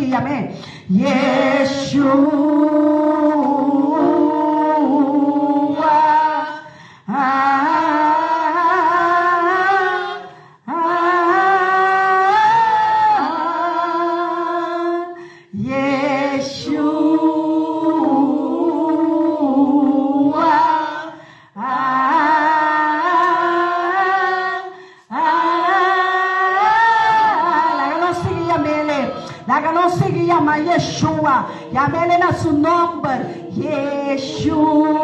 sigue, amén. Yeshua. Yeshua, Yamele na su nombre, Yeshua,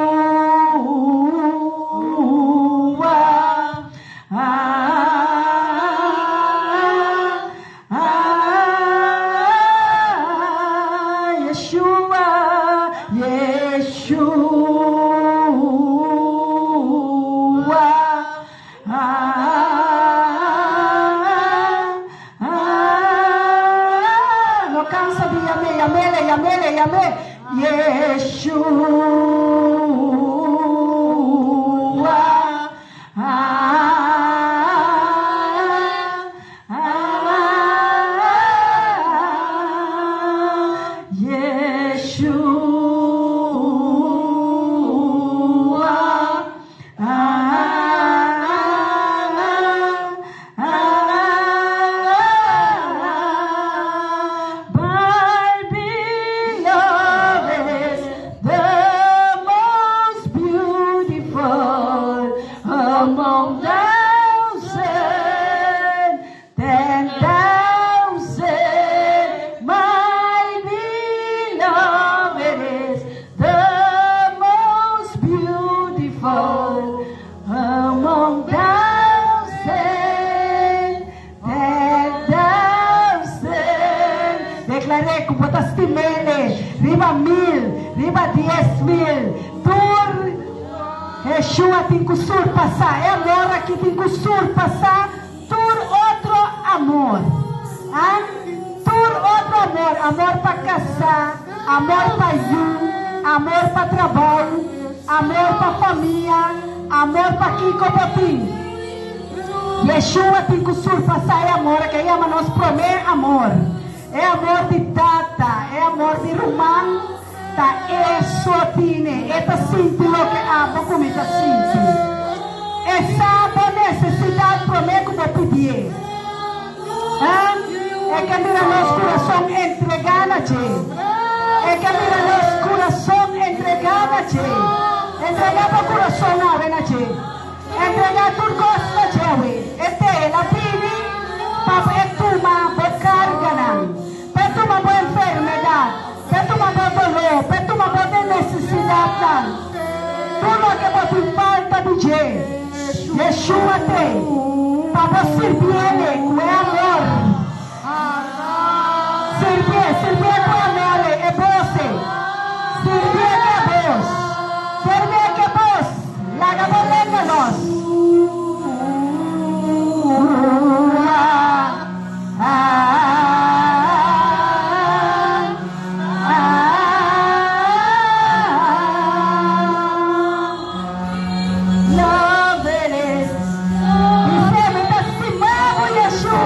Yeshua, Yeshua tem que surpassar, é agora que tem que surpassar por outro amor, por outro amor, amor para casar, amor para ir, amor para trabalho, amor para família, amor para quem copotim. Yeshua tem que surpassar, é amor, que aí ama nós promete amor, é amor de tata, é amor de romano. Ta eso tiene, esta sinti lo que amo como esta sinti. Essa necessidade promete como pedir. É que mira nosso coração entregar a ti. É que mira nosso coração entregar a ti. Entregar para o coração a ti. Entregar tudo coisa a ti. Este é a pini, para etuma, para carga, para etuma, para enfermidade. Petu mambo dolor, petu mambo de necessidade. Tudo que você falta de Yeshua tem. Para servir Ele com amor. Servir com amor é você. Servir que é vos. Servir que é vos. Laga bolenga nós. Yeshua.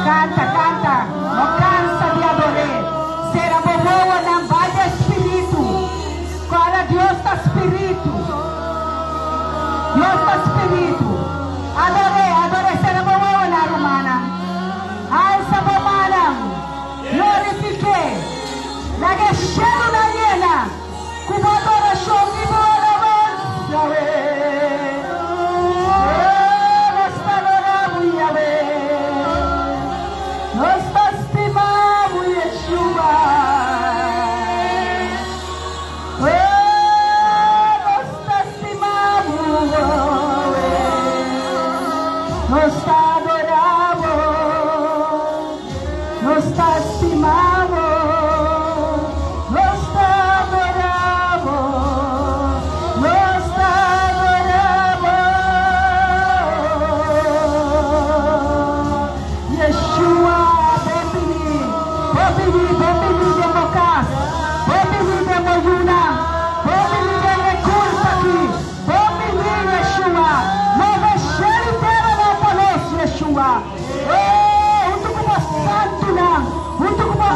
Canta, canta, não cansa de adorar. Será boa não vai de espírito. Para Deus está espírito. Deus está espírito. Adore, será boa na romana. Ai, essa romana. Glorifique. Lage cheiro na hiena. Com adoração e boa alabança. Nós te adoramos, Yahvé. Nós te estimamos, Yeshua. Nós te estimamos, nós te adoramos, nós te estimamos, nós te adoramos, nós te adoramos. Yeshua, Bobili Democas, Bobili Demoyuna, Bobili Recurso aqui, Bobili Yeshua, Nova cheiro dela não aparece, Yeshua. Junto com o santo não, junto com o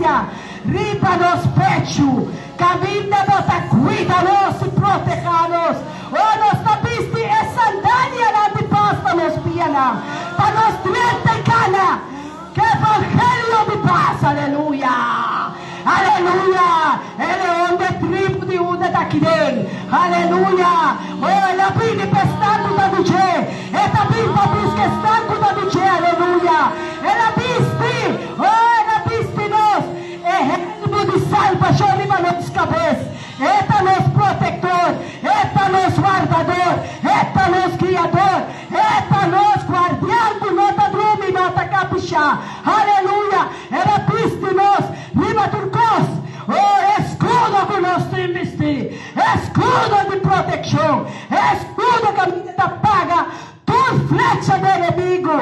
iglesia. Rípanos pecho. Camínanos, cuídanos y protejanos. Oh, nos tapiste esa sandalia de paz para los pianos. Para los dientes cana. Que evangelio de paz. Aleluya. Aleluya. El león de tribu de Uda de Aquidén. Aleluya. Oh, la vida pestando da duce. Esta vida busca estanco da duce. Aleluya. Ela viste. Oh, ela viste nos. Ejemplo de salvación y manos cabezas. Esta nos protector. Esta nos guardador. Esta nos criador. Esta nos guardián. Nota drumi, nota capichá. Aleluya. Ela viste nos. Viva turcos. Oh, escudo que nós temos. Escudo de proteção. Escudo que a minha paga. Tu flecha do inimigo.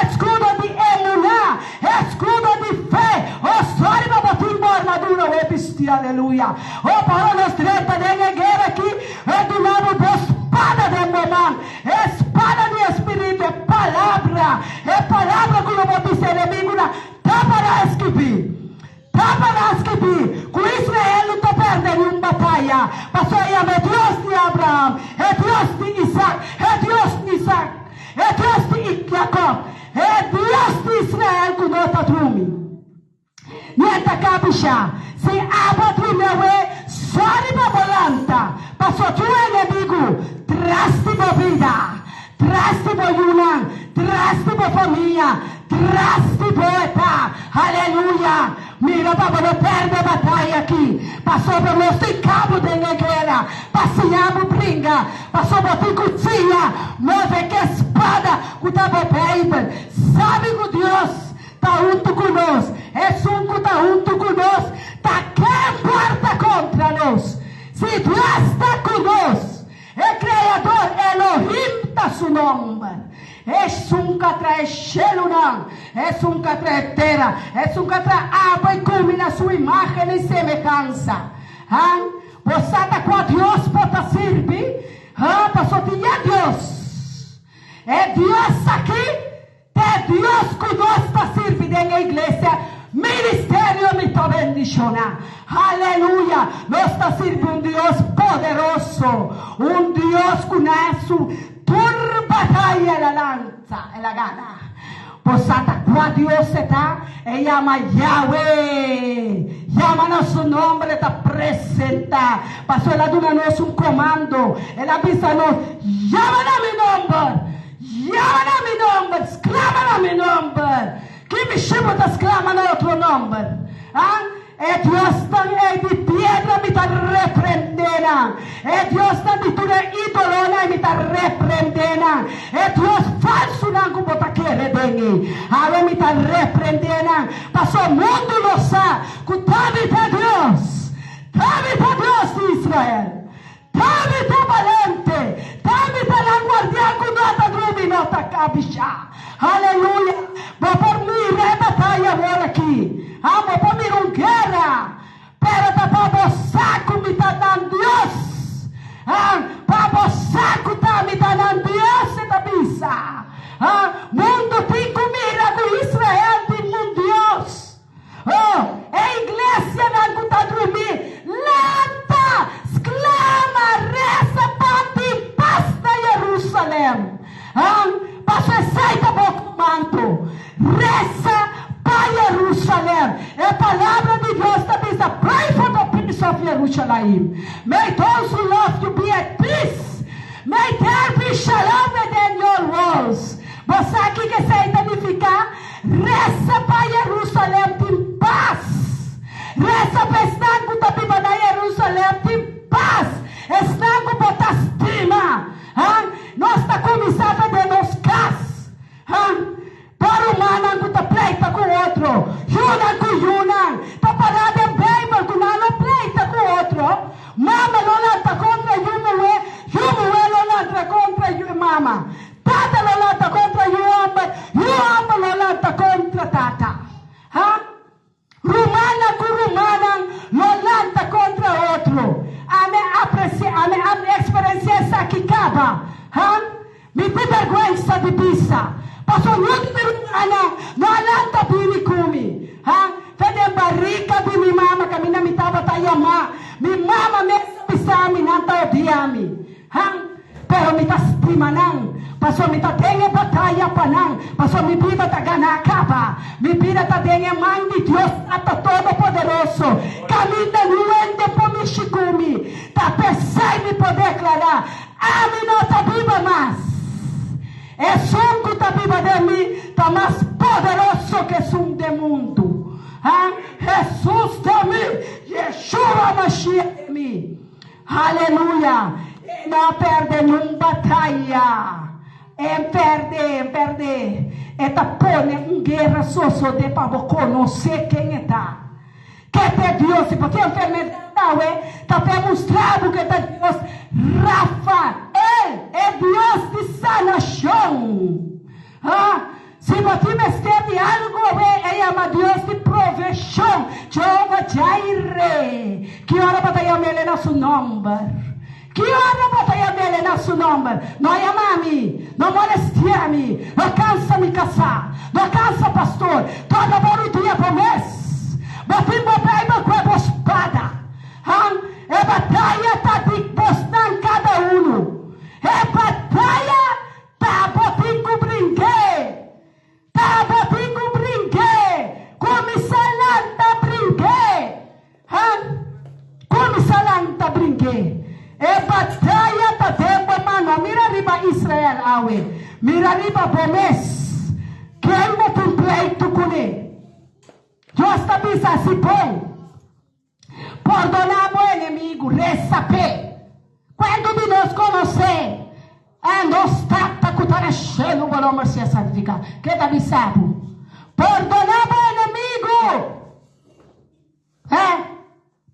Escudo de emuná. Escudo de fé. Oh, sorry, mas botou uma armadura. Aleluia. Oh, para nós treta de guerra aqui. É do lado da espada de mamãe. Espada de espírito. É palavra. É palavra que não vai ser inimigo. Tá para escrever. Com Israel não está perdendo uma batalha. Pastor, é Deus de Abraão, é Deus de Isaac, é Deus de Isaac, é Deus de Jacob, é Deus de Israel com nota drume. Niente capisce, se abate meu é só de volanta. Pastor, tu é inimigo, traz-te a vida, traz-te a união, traz-te a família, traz-te a età. Aleluia. Mira, papà, non perde battaglia qui. Passò per lo sticcapo della guerra. Passiamo bringa. Passò per ti cucina. Muove che spada. Cutavo paper. Sabe que Deus está junto conosco. É um que está junto conosco. Tá quem porta contra nós. Se Deus está conosco. É Criador. Elohim está seu nome. Es un que trae Shelunan, es un que trae terra, es un que trae agua y culmina su imagen y semejanza. Você está com Deus para servir? Pastor, tinha Deus. É Deus aqui, é Deus que nós está servindo na igreja. Ministério me está bendicionando. Aleluia. Nós está servindo um Deus poderoso, um Deus com nosso por batalha la lanza e la gana. Posata qua Dios está e llama Yahweh. Llama nosso nome te presenta. Pasó ela dona-nos um comando. Ela avisa-nos, llama na meu nome, exclama na meu nome. Que me chama de exclama na outro nome? É Deus também de pedra me está repreendendo. É Deus também de toda idolona me está repreendendo. É Deus falso não como está querendo. Ela me está repreendendo. Passou o mundo não sabe que está Deus. Está Deus de Israel. Está valente. Está na guardiã com nota drume, nota cabichá. Aleluia. Vou por mim rebatalha agora aqui. Vou por mim guerra. Para para saco me está dando Deus. Para saco tá me está dando Deus e da bisa. Mundo tem comida com Israel tem mundo Deus. A igreja não está dormindo. Lanta, exclama, reza, bate, pasta Jerusalém. Pastor, sai da boca do manto. Reza para Jerusalém. É a palavra de Deus da bisa. Pray for the peace of Jerusalem. May those who love you be at peace. May there be shalom within your walls. Você aqui que se identificar, reza para Jerusalém tem paz. Reza para estar com a Bíblia na Jerusalém tem paz. Estar com botar estima. Nós está começando de nos cas. Para o humano que está pleita com o outro. Juna com Juna. Está parado em Bíblia que não pleita com o outro. Mama não está contra Jumué. Jumué não está contra mama. Tata não está contra Yuamba. Yuamba não está contra Tata. Romana com Romana não está contra outro. A minha experiência aqui acaba. Me tem vergonha de pisa. Passou muito de Romana. Não está bem comigo. Fede barriga. Mi vida está en la mano de Dios hasta Todo-Poderoso. Camina nuente por mi shikumi. Está pensando en poder declarar. A mí no está viva más. Es un que está viva de mí. Está más poderoso que es un del mundo. Jesús de mí. Yeshua Mashiach de mí. Aleluya. No perde ninguna batalha. Perde. Esta pone uma guerra só de para conhecer quem está. Que é Deus, porque a enfermidade está demonstrando que é Deus. Rafa, Ele é Deus de sanação. Se você me de algo, Ele é Deus de provisão. Jeová Jireh. Que hora para chamar Ele no seu nome? Que hora para chamar Ele no seu nome? Não amar-me, não molestar-me, não cansa-me casar, não cansa pastor, todo bom dia por mês. Batim batalha com a espada. É batalha está de cada um. É batalha tá botinho brinquedo. Tá botinho brinquedo. Come salanta brinquedo. Come salanta brinquedo. É batalha tá dentro, mano. Mira riba Israel, awe. Mira riba Bomes. Quem vai ter pleito com ele? Deus está pensando assim, bom. Perdonar o inimigo, receber. Quando nós conhecemos, nós está cutarechando o valor se santificar. Que está pensando? Perdonar o inimigo.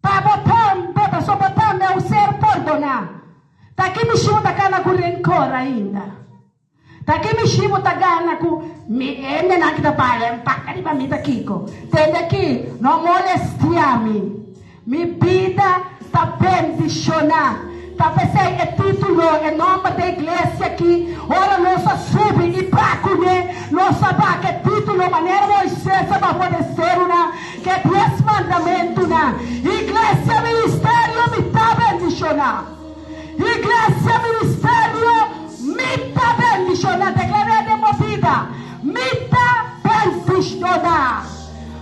Para botar, só botar meu ser perdonar. Tá aqui me chama da gana com rancor ainda. Tá aqui me chama da gana com menina que da palha, paca de mamita Kiko. Tem aqui, não molestia-me. Minha vida está bendicionada. Está pensando, é título, é nome da igreja aqui. Ora, nossa sube e paco, né? Nossa vaca é título, maneira Moisés vai poder ser uma, que é 10 mandamentos, né? Igreja, ministério, me está bendicionada. Igreja, ministério, me está bendicionada. Declarei de uma vida, me está bendicionada.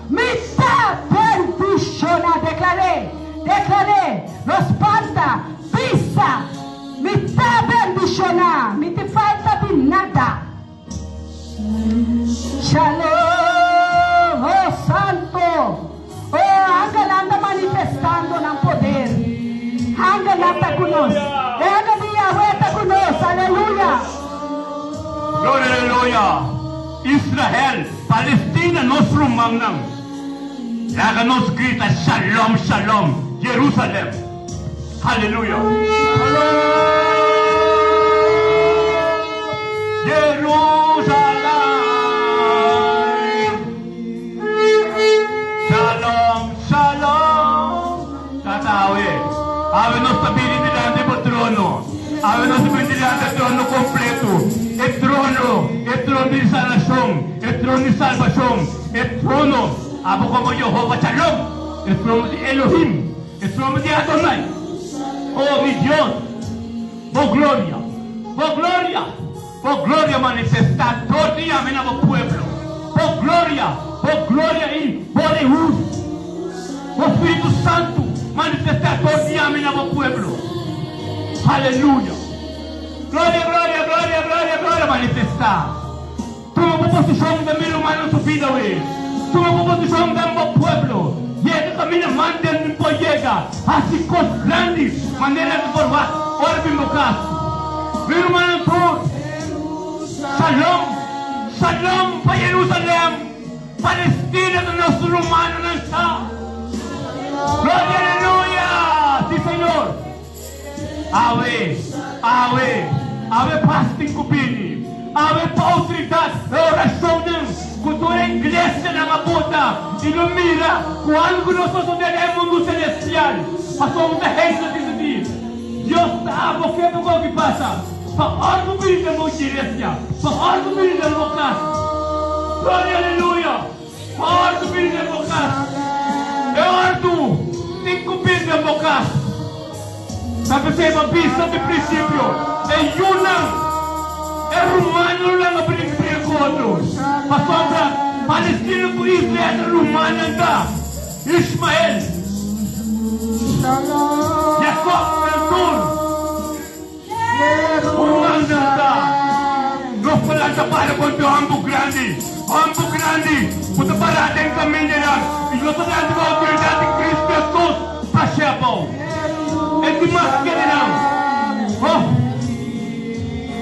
Me está bendicionada. Declarei, nos falta, pisa, me está bendicionada. Me te falta de nada. Shalom, oh Santo. Oh, Ángel anda manifestando no poder. Ángel está conosco. Aleluia, está conosco. Aleluia. Glória, aleluia. Israel, Palestina, nós rumamos. Laga nos grita Shalom, Shalom, Jerusalém. Aleluia. Jerusalém. Shalom, Shalom. Tatawe. Ave nos tabiri diante do trono. Ave nos tabiri diante do trono completo. É trono de salvação. É trono de salvação. É trono. Abo como Jehová Shalom, el trono de Elohim, el trono de Adonai. Oh mi Dios, por gloria manifestar todo día en nuestro pueblo. Por gloria y por luz. Oh Espíritu Santo, manifestar todo día en nuestro pueblo. Aleluya. Gloria, manifestar. Toma posición de mi hermano en su vida hoy. Toma posição do meu pueblo. E ele caminha mantendo por llega. Assim coisas grandes. Maneira de formar. Ora bem meu caso. Meu irmão todos. Shalom para Jerusalém. Palestina do nosso humano não está. Glória, aleluia. Sim, Senhor. Ave paz tem cupini. Ave para autoridade. Oração não. Cultura igreja na bota, ilumina com algo nós teremos no celestial. Passamos a reina desse dia. Deus está abocando com o que passa. Para orgulho da nossa igreja, para orgulho da nossa casa. Glória, aleluia. Para orgulho da nossa casa. É ordo, tem que cumprir da nossa casa. Sabe se é uma pista de princípio. É Yunam. É romano lá no princípio. A sombra Palestina ko Israel rumanan ka. Ismael. Jacob Tur. Rumanan ka. No falanta para con tu Hamburg Grande. Hamburg Grande. Puta parada em caminho de lá. E eu tô dando a autoridade de Cristo Jesus. Pacheco. É de mascarina.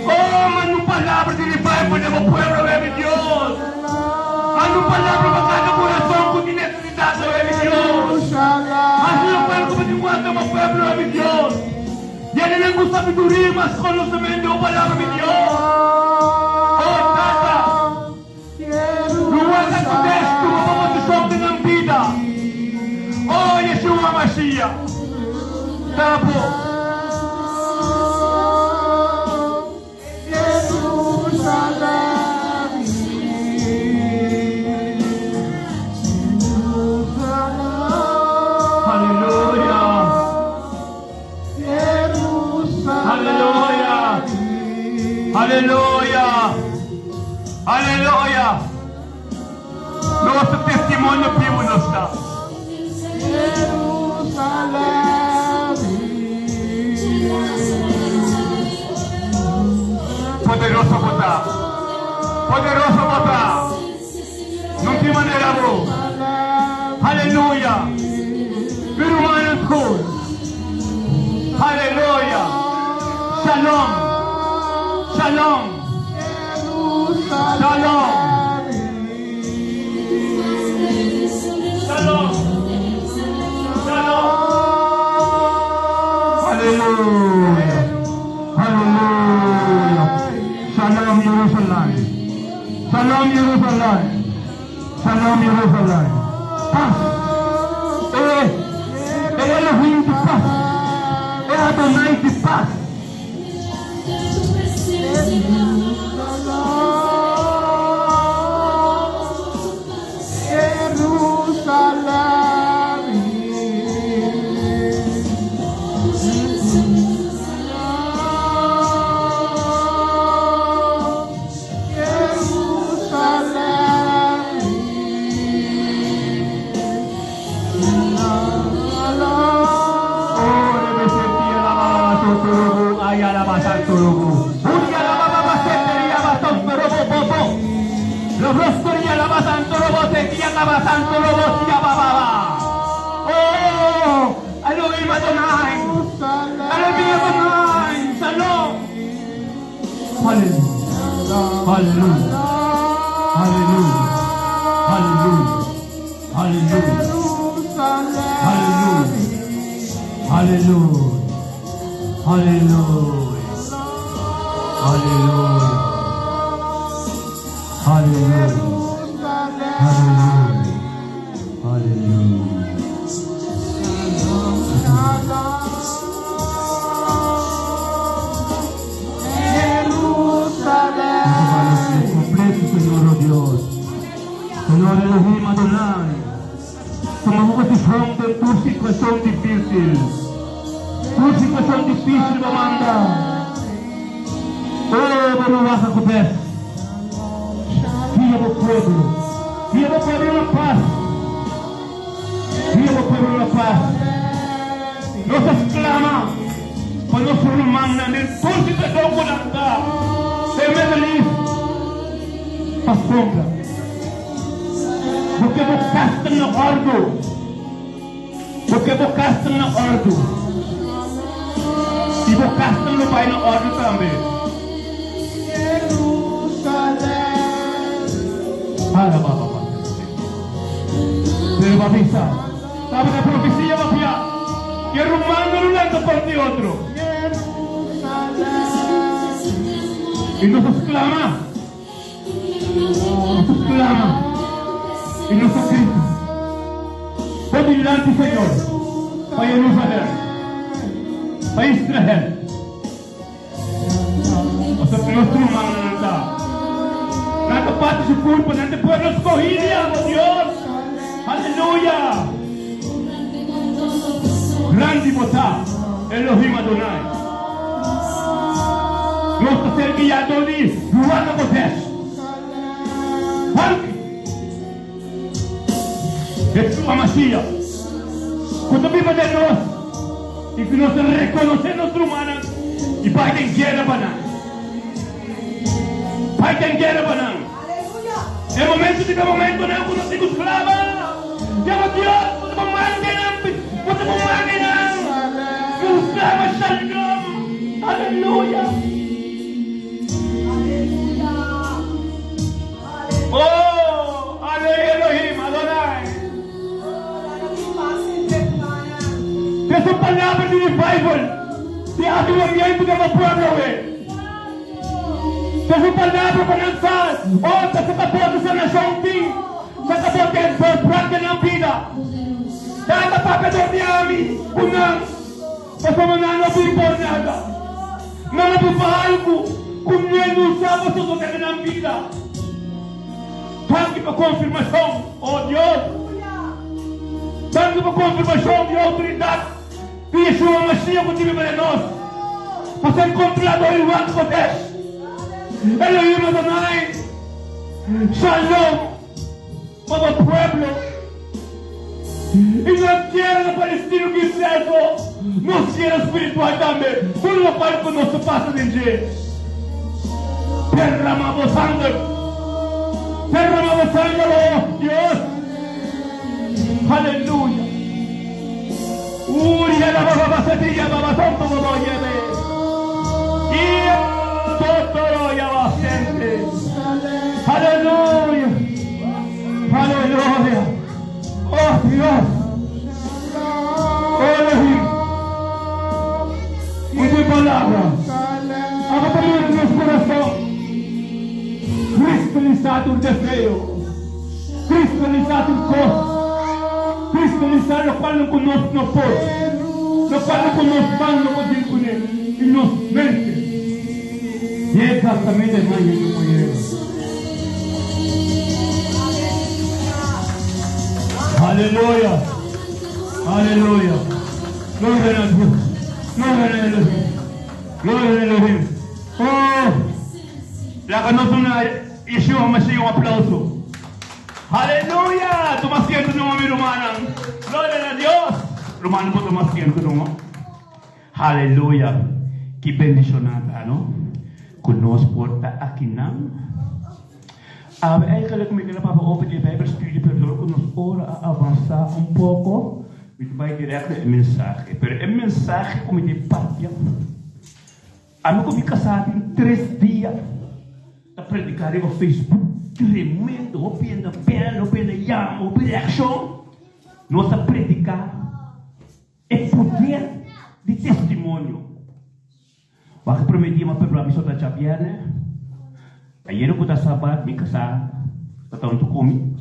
Oh, mano, palavra de livrar para o povo de Deus. Mano, palavra para cada coração com necessidade de Deus. Mas não para como de quanto o povo de Deus. E ele não com sabedoria, mas conhecimento da palavra de Deus. Oh, Tata. Não é que acontece uma promoção de não vida. Oh, Yeshua Mashiach. Tá bom. Aleluia! Aleluia! Nosso testemunho vivo não está. Poderoso botar. Poderoso botar. Não tem maneira boa. Aleluia! Peruano cool. Aleluia! Shalom! Shalom! Shalom! Shalom! Shalom! Hallelujah! Hallelujah! Shalom Jerusalem! Shalom Jerusalem! Shalom Jerusalem! Paz! É Elohim de paz! É Adonai de paz! Elohim Adonai! Elohim Adonai! Shalom! Hallelujah! Hallelujah! Hallelujah! Hallelujah! Hallelujah! Hallelujah! Hallelujah! Hallelujah! Hallelujah! Senhor Elohim Adonai, tomamos decisão de tua situação difícil. Tua situação difícil, Mamanda. Oh, Baruch HaKodesh. Guia o povo. Guia o povo na paz. Guia o povo na paz. Nos exclama. Quando nos formamos na tua situação volanta. Feliz. A sombra. Porque buscaste na ordo. Porque buscaste na ordo. E buscaste no Pai na ordo também. Para, Baba. Pero va a pensar. Sabe la profecía, Bapia? Que rumando no lento por ti otro. Y nos exclama. Nos exclama. Y nos Cristo. Pode ir delante, Senhor, para Jerusalém, para Israel. Nosso humano não está. Nada parte de culpa, nada pueblo escogido, oh Deus. Aleluia. Grande botar, Elohim Adonai. Gosta de ser guiado de Ruach HaKodesh. Yeshua Mashiach. Cuando viva de nós e que nós reconhecemos humanos e Pai tem guerra para nós. Pai tem guerra para nós. É momento de ver momento não quando nós temos escrava. Chama Deus, você vai morrer não. Os escravos shalom. Aleluia. Oh, Elohim, Adonai. Essa palavra de revival, de avivamento de uma própria vez. Essa palavra para lançar, essa acabou de ser nação tim, essa acabou de ser prática na vida. Dada para de ami, unang, essa manana não foi por nada. Não é por algo, como não sabe tudo que na vida. Tanto para confirmação, oh Deus. Tanto para confirmação de autoridade. Que Yeshua Mashiach continue para nós. Para ser controlado em Ruach Kodesh. Elohim Adonai. Shalom. Para o pueblo. E não quero na Palestina que Israel. Não quero espiritual também. Por lo cual que não se passa de jeito. Derramamos sangue. Derramamos sangue, oh Deus. Aleluia. Uria la baba setilla baba santo baba yebe. Y todo ya va gente. Aleluya. Aleluya. Oh Dios. Oh Elohim. Con tu palabra. Haga también en nuestro corazón. Cristalizado el deseo. Cristalizado el costo. Cristalizar lo cual no conozco no puedo, lo cual no conozco no puedo ir con él y nos mente y exactamente mañana yo voy a ir. Aleluya, aleluya, gloria a Dios, gloria a Elohim, gloria a Elohim. Oh, la conoce una Yeshua Mashiach, un aplauso. Aleluya, toma asiento no mi hermana. Gloria a Dios. Hermano, toma asiento no. Aleluya. Que bendicionada, ¿no? Conosco aqui não. Eigenlijk moet ik even over die Bijbelstudie persoonlijk nos ora avançar pouco. Muito vai direto em mensagem. Pero em mensagem como de partilha. Amigo me casado em 3 dias. A predicar no Facebook. Tremendo, opina bem, opina yam, opina action. Nós a predicar é poder de testemunho. O que prometi uma pessoa me solta chapiar, né? Aí eu puta sabat me casar, tá tanto comigo.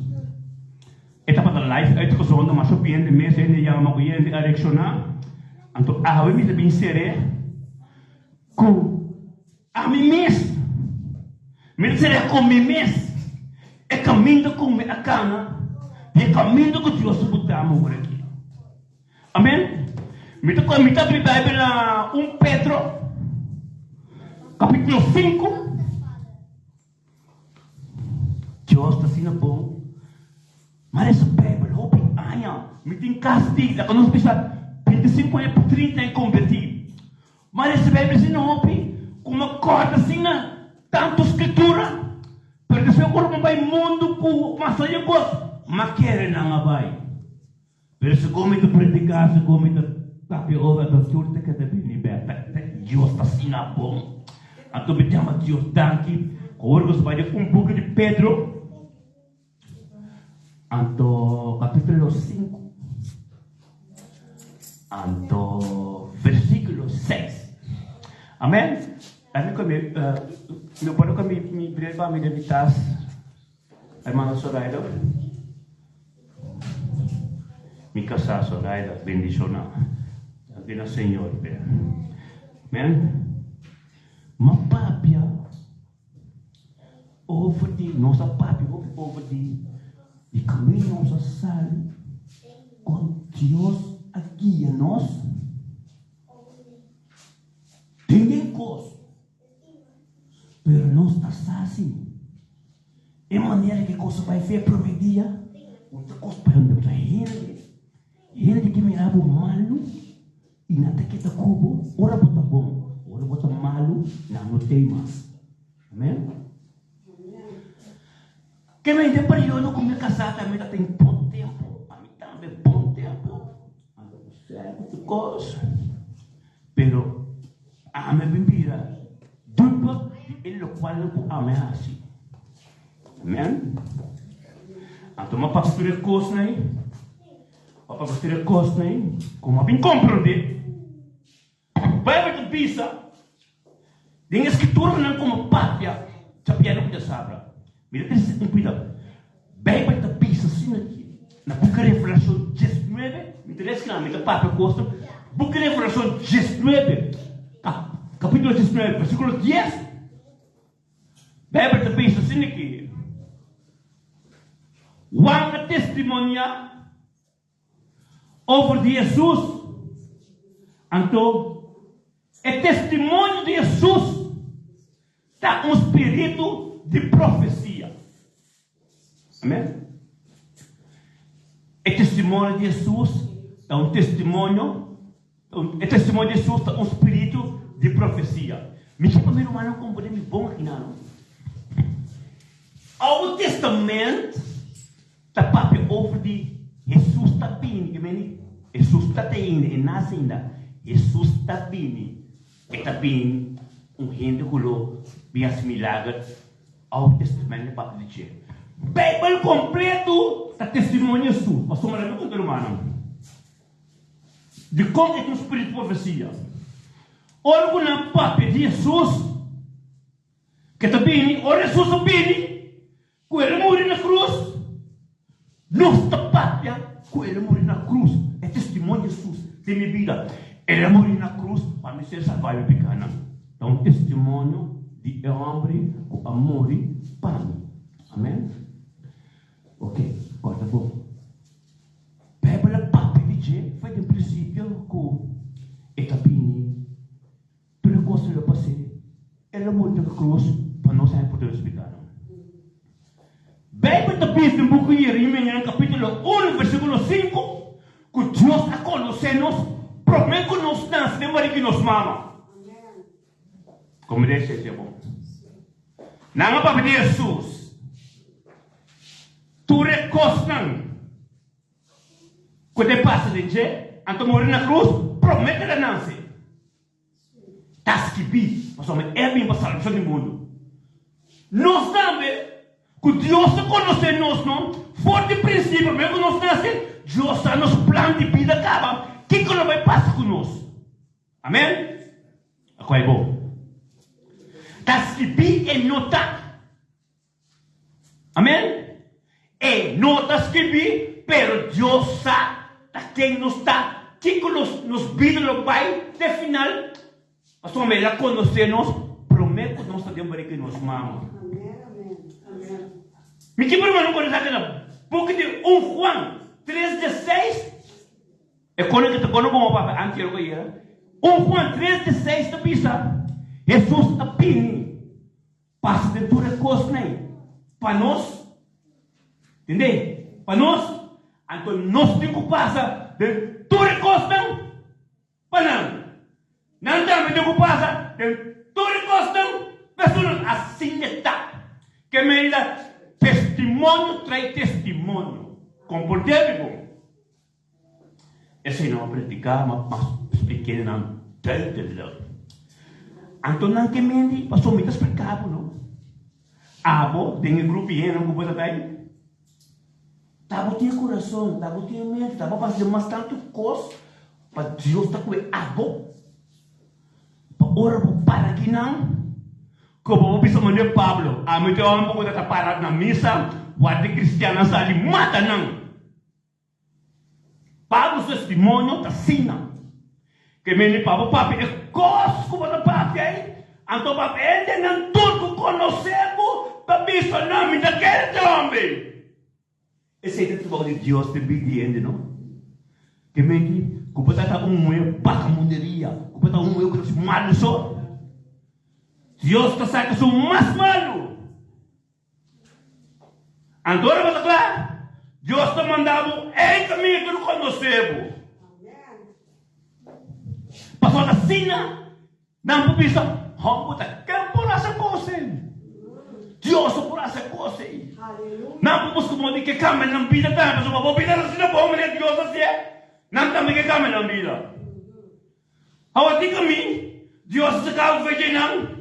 Eta para live, aí tu começou a mas o piende mês ainda já uma coisa de eleccionar. Então a eu me bem seré com a mim mesmo. Me seré com mim mesmo. É caminho com a cana, é caminho com Deus botamos por aqui. Amém? Me está abrindo a Bíblia 1 Pedro, capítulo 5. Deus está sendo bom. Mas essa Bíblia, me tem castigo, quando nós pensamos, 25 anos por 30 anos convertido. Mas essa Bíblia não com uma corda assim, tanto escritura. Pero se corpo vai mundo com masaya ko makere na vai. Pero se come de predicar, se come de tapio over da turte que deve liberta. Deus está sina bom. Ato me chama Deus danke. Corgos vai de pouco de Pedro. Anto capítulo 5. Anto versículo 6. Amém? Meu pai me breva me devitas, hermano Soraida, me casar Soraida, bendicionar, aqui na Senhor, amém? Mas papia, over de nossa papia, over de caminho nossa sal, com Deus aqui a nós, tem coisa. Pero não está assim. É maneira que a coisa vai ver prometida. outra coisa para onde está gente que me lava malo e nada que está cubo, ora bota bom, ora bota malo, não tem mais. Amém? Que me dê período com minha casada, também tem bom tempo, a mim também bom tempo. Certo, coisa. Pero a me bimbira, dupla de lo qual a me assim. Amém? Então, uma pastora coisa aí, uma pastora coisa aí, como a bem compreender. Vai para a pista, tem escritura não como pátria, sabia não que sabra. Mira que se cuidado. Vai para a pista assim aqui, na boca de Revelação 19, me interessa que não me pátria costa, boca de Revelação 19, capítulo 19, versículo 10. Vai para a pista assim aqui. Uma testemunha over de Jesus. Então, o testemunho de Jesus está um espírito de profecia. Amém? O testemunho de Jesus é um testemunho. O testemunho de Jesus está um espírito de profecia. Me chama meu irmão como podemos bom aqui não. Ao Testamento está papel over de Jesus está bem, que Jesus está tendo e nasce ainda. Jesus está bem, está bem gente que bem assimilado ao Testamento de Papa de Tchê. Bíblia completo está testemunho de Jesus. Mas somos não contra humano. De como é que um espírito de profecia. Olha na Papa de Jesus que está bem, olha Jesus está bem, que ele morreu na cruz. Nossa pátria, que ele morreu na cruz, é testemunho de Jesus de minha vida. Ele morreu na cruz para me ser salvar e pequena. Então, testemunho de homem que morreu para mim. Amém? Ok, agora tá bom. Bíblia Papa de Tchê foi de princípio que Etapini, tudo o que eu passei, ele morreu na cruz para nós sair por Deus pequena. Bíblia está visto em book de Jeremias, capítulo 1, versículo 5, que Deus a conhecer-nos, promete que nos nasce, lembra que nos mama. Como disse, é bom. Não é para pedir Jesus. Tu recostas que te passa de Jé, então morrer na cruz, promete que nasce. Está escrito, mas é bem para a salvação do mundo. Nós também. Que Deus conhece nós, não? For de princípio, mesmo que nós nascemos, Deus está nos plano de vida acaba. O que não vai passar conosco? Amém? Agora é bom. Está escrito em nota. Amém? E nota escrito, pero Deus sabe quem nos está, que nos vida no Pai, de final, a sua melhor conhecer-nos, promete que nós sabemos que nos amamos. Me que não conhece aquela book de 1 Juan 3:16 é quando que te conheço como papai anterior que era 1 Juan 3:16 te pisa Jesus está pini passa de tudo coisa nem para nós entende para nós então nós temos que passar de tudo coisa não para não também temos que passar de tudo coisa não pessoas assim está que me dá testemunho traz testemunho. Compreende? Esse não praticar, mas expliquei não. Então não que me passou muito explicado, não? Abo tem um grupo aí, não pode dar. Tava tinha coração, tava tinha mente, tava fazendo mais tanto coisa para Deus tá com abo. Para orar para que não. Como bisa mané Pablo, a mim tem um pouco de parado na missa, o de cristiano ali mata não. Pablo testemunho tá sina. Que me Pablo papi é cos como da papi aí. Então papi ele não tudo conhecemos, para bisa nome daquele homem. Esse é o trabalho de Deus de big não? Que me como tá mulher paca munderia, como tá mulher que se mal só. Deus está saindo sou mais malo. Agora vai falar, Deus te mandava em caminho do conhecebo. Passou da sina, não precisa, vamos botar por essa coisa. Deus por essa coisa. Não podemos como dizer que caminha na vida, tá? Mas uma vida assim não pode me Deus assim. Não também que caminha na vida. Agora diga a mim, Deus se calma vai não.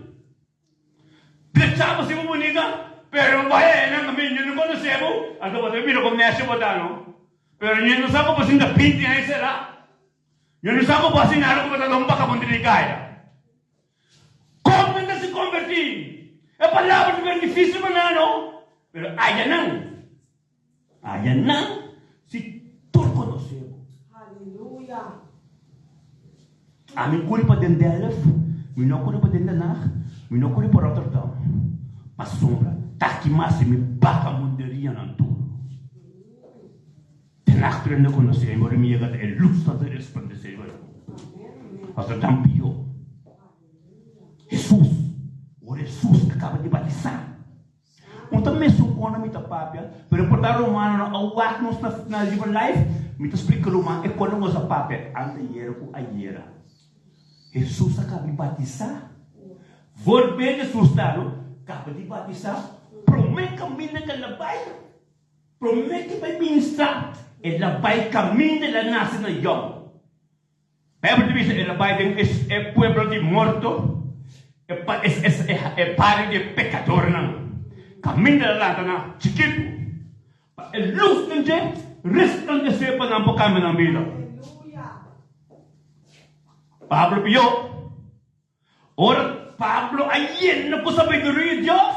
Deixava se bonita, pero vai na caminho não conhecebo. Agora você mira como nasce botando. Pero ninguém não sabe como assim da pinta aí será. Eu não sei como assim nada como está dando para contra Gaia. Como ainda se convertir? É palavra bem difícil para não. Mas aí não. Se tu conheceu. Aleluia. A mim curi para dentro dela, me não curi para dentro da nar, me não curi para Rotterdam. Para sombra, tá aqui mais me baca munderia não tudo. Nacht não conhecer, embora me chega é luz da resplandecer. Pastor Tampio. Jesus, o Jesus que acaba de batizar. Então mesmo quando me tapapia, pero por dar romano ao ar nos na livre life, me te explica romano é quando nós tapapia anteiro com aiera. Jesus acaba de batizar. Volver Jesus dado, acaba de batizar. Promete caminho que ela vai. Promete que vai ministrar. Ela vai caminho da nasce na Yom. Bíblia diz ela vai é pueblo de morto, é pare de pecador não. Caminho da lata chiquito. É luz de resplandecer para não caminho na vida. Pablo pior. Ora Pablo aí não com sabedoria de Deus.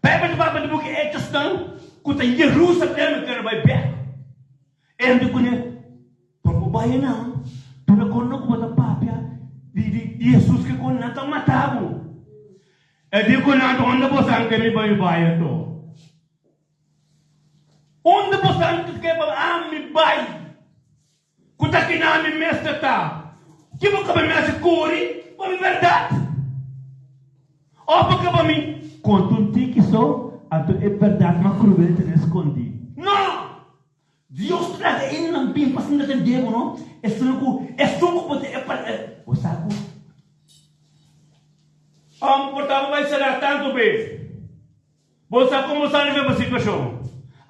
Bíblia diz que é questão que Jerusalém que vai ver. Ele conhece, como vai não? Tu não conhece a papia de Jesus que quando não matava. Ele quando onde você que me vai então? Onde você que vai me vai? Quando aqui na minha mesa está, que você vai me assegurar? Para verdade? Ou porque para mim, quando um tique só, é verdade, mas cruel te escondi. Não! Deus traga ele não bem para cima do devo, não? É só que é para o saco. Portanto, vai ser tanto bem. Você como sabe ver a situação?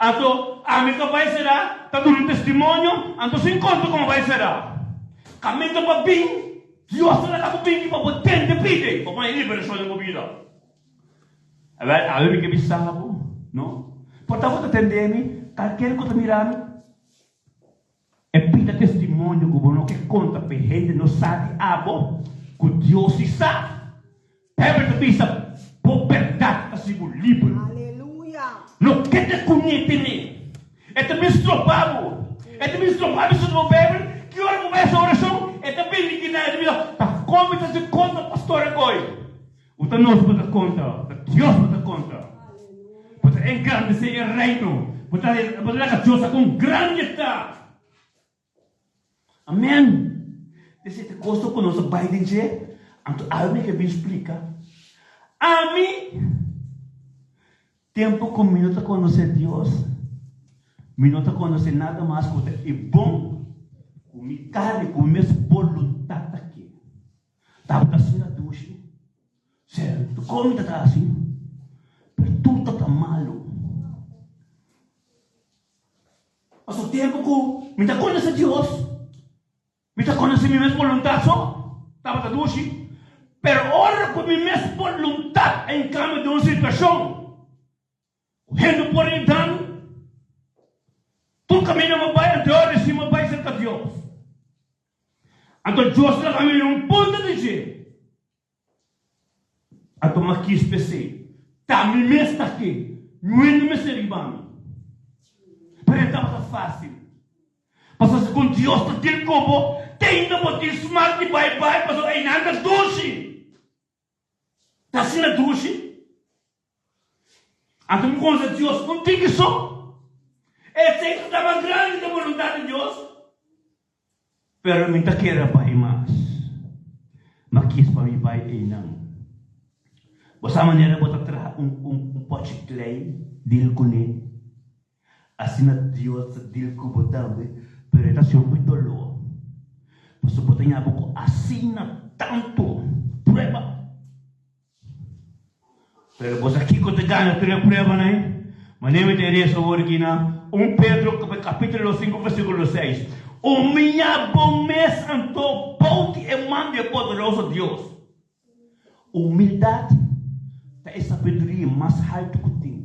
Então, a minha vai ser está dando testemunho, então se encontra como vai ser. Caminho para bem, Deus traga para bem para poder te pedir, para mais liberação na vida. A ver que me sabe, não? Portanto, atender-me, qualquer coisa mirar. É pita testemunho que você que conta para gente não sabe abo que Deus se sabe. Pega a pista por verdade assim livre. Aleluia. Não quer te conhecer. É também estropado. É também estropado se não bebe. Que hora começa a oração? É também liquidar. Tá como está se conta pastor agora? O que nós podemos contar, Deus pode contar. Pode engrandecer o reino. Pode dar Deus com grande está. Amém. Esse coisa que nós vai dizer, então a mim que me explica. A mim, tempo com minuto conhecer Deus, minuto conhecer nada mais que é bom, com minha carne, com minha vontade aqui. Estava assim na ducha, certo? Como está assim? Mas tudo está malo. Mas o tempo que me conhecer Deus. Me está conhecendo minha vontade só, estava na ducha, pero ora com minha vontade em cambio de uma situação, rendo por então, tu caminho não vai até e cima vai ser com Deus. Então Deus está caminhando ponto de dizer, então aqui especial, tá me mesmo aqui, não me seribando, pero estava fácil. Passas com Deus para ter como tem não pode smart e vai passou aí nada doce. Tá assim na doce. Então com Deus não tem que só. É sempre que mais grande da vontade de Deus. Pero me tá queira vai mais. Mas quis para mim vai aí não. Você maneira botar um pote de clay dele com ele. Assim na Deus dele que botamos, pero era seu muito dolor. Você botar a boca assim na tanto prueba. Pero você aqui quando ganha a prueba, né? Mas nem me interessa agora aqui na 1 Pedro capítulo 5 versículo 6. O minha bom mês anto pouco e mande poderoso Deus. Humildade é a sabedoria mais alta que tem.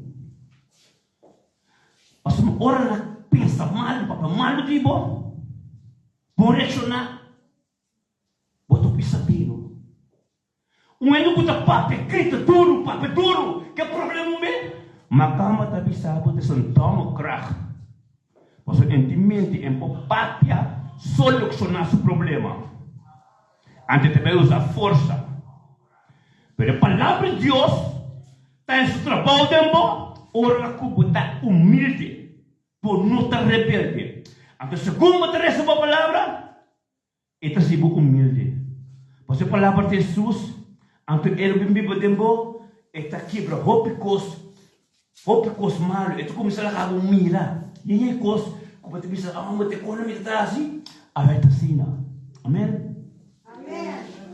Mas uma hora ela pensa mal, papai, mal de bom. Vou reaccionar. Boto pisapino. Um eno que tá papai, grita duro, papai, duro. Que problema é? Mas cama tá pisado, de santoma crack. Mas o entendimento em papia solucionar o problema. Antes de usar força. Mas a palavra de Deus está em seu trabalho de amor. Ora que está humilde por não estar rebelde. Então, segundo te recebe a palavra, está sendo humilde. Mas a palavra de Jesus, então ele bem tempo, está quebra hópicos malos. Então começa a humilhar. E aí coisa, como te pensa, mas te quando me traz assim, a ver assim, amém.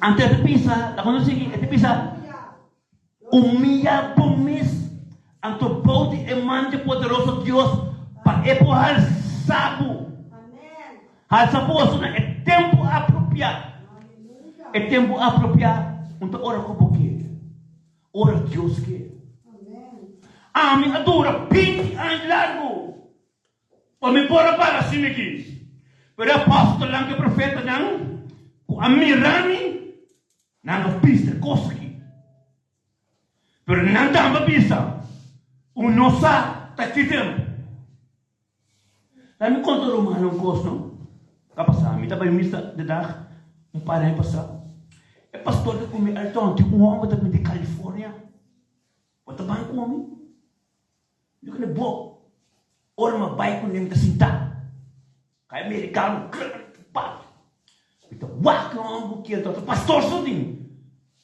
Antes de pensar, la conoce aquí, te pensa, humilha por mês, anto pode e mande poderoso Deus para empurrar sabo. Hal sabo é tempo apropriado. É tempo apropriado. Então ora com porque, ora Deus que. Amém. Adora 20 anos largo. Para me pôr para assim aqui. Pero apóstolo lang que profeta não, o amirani não pista coisa aqui. Pero não dá pista. O nosso está aqui dentro. Daí me conta o romano um coisa, não? Kapasa, me estava em missa de dar um parente passar. É pastor que come altonte, um homem da de Califórnia. O taban come. Eu que bom. Ora uma bike com ele da cinta. Cai americano, pá. Então, uau, que homem que é pastor sozinho.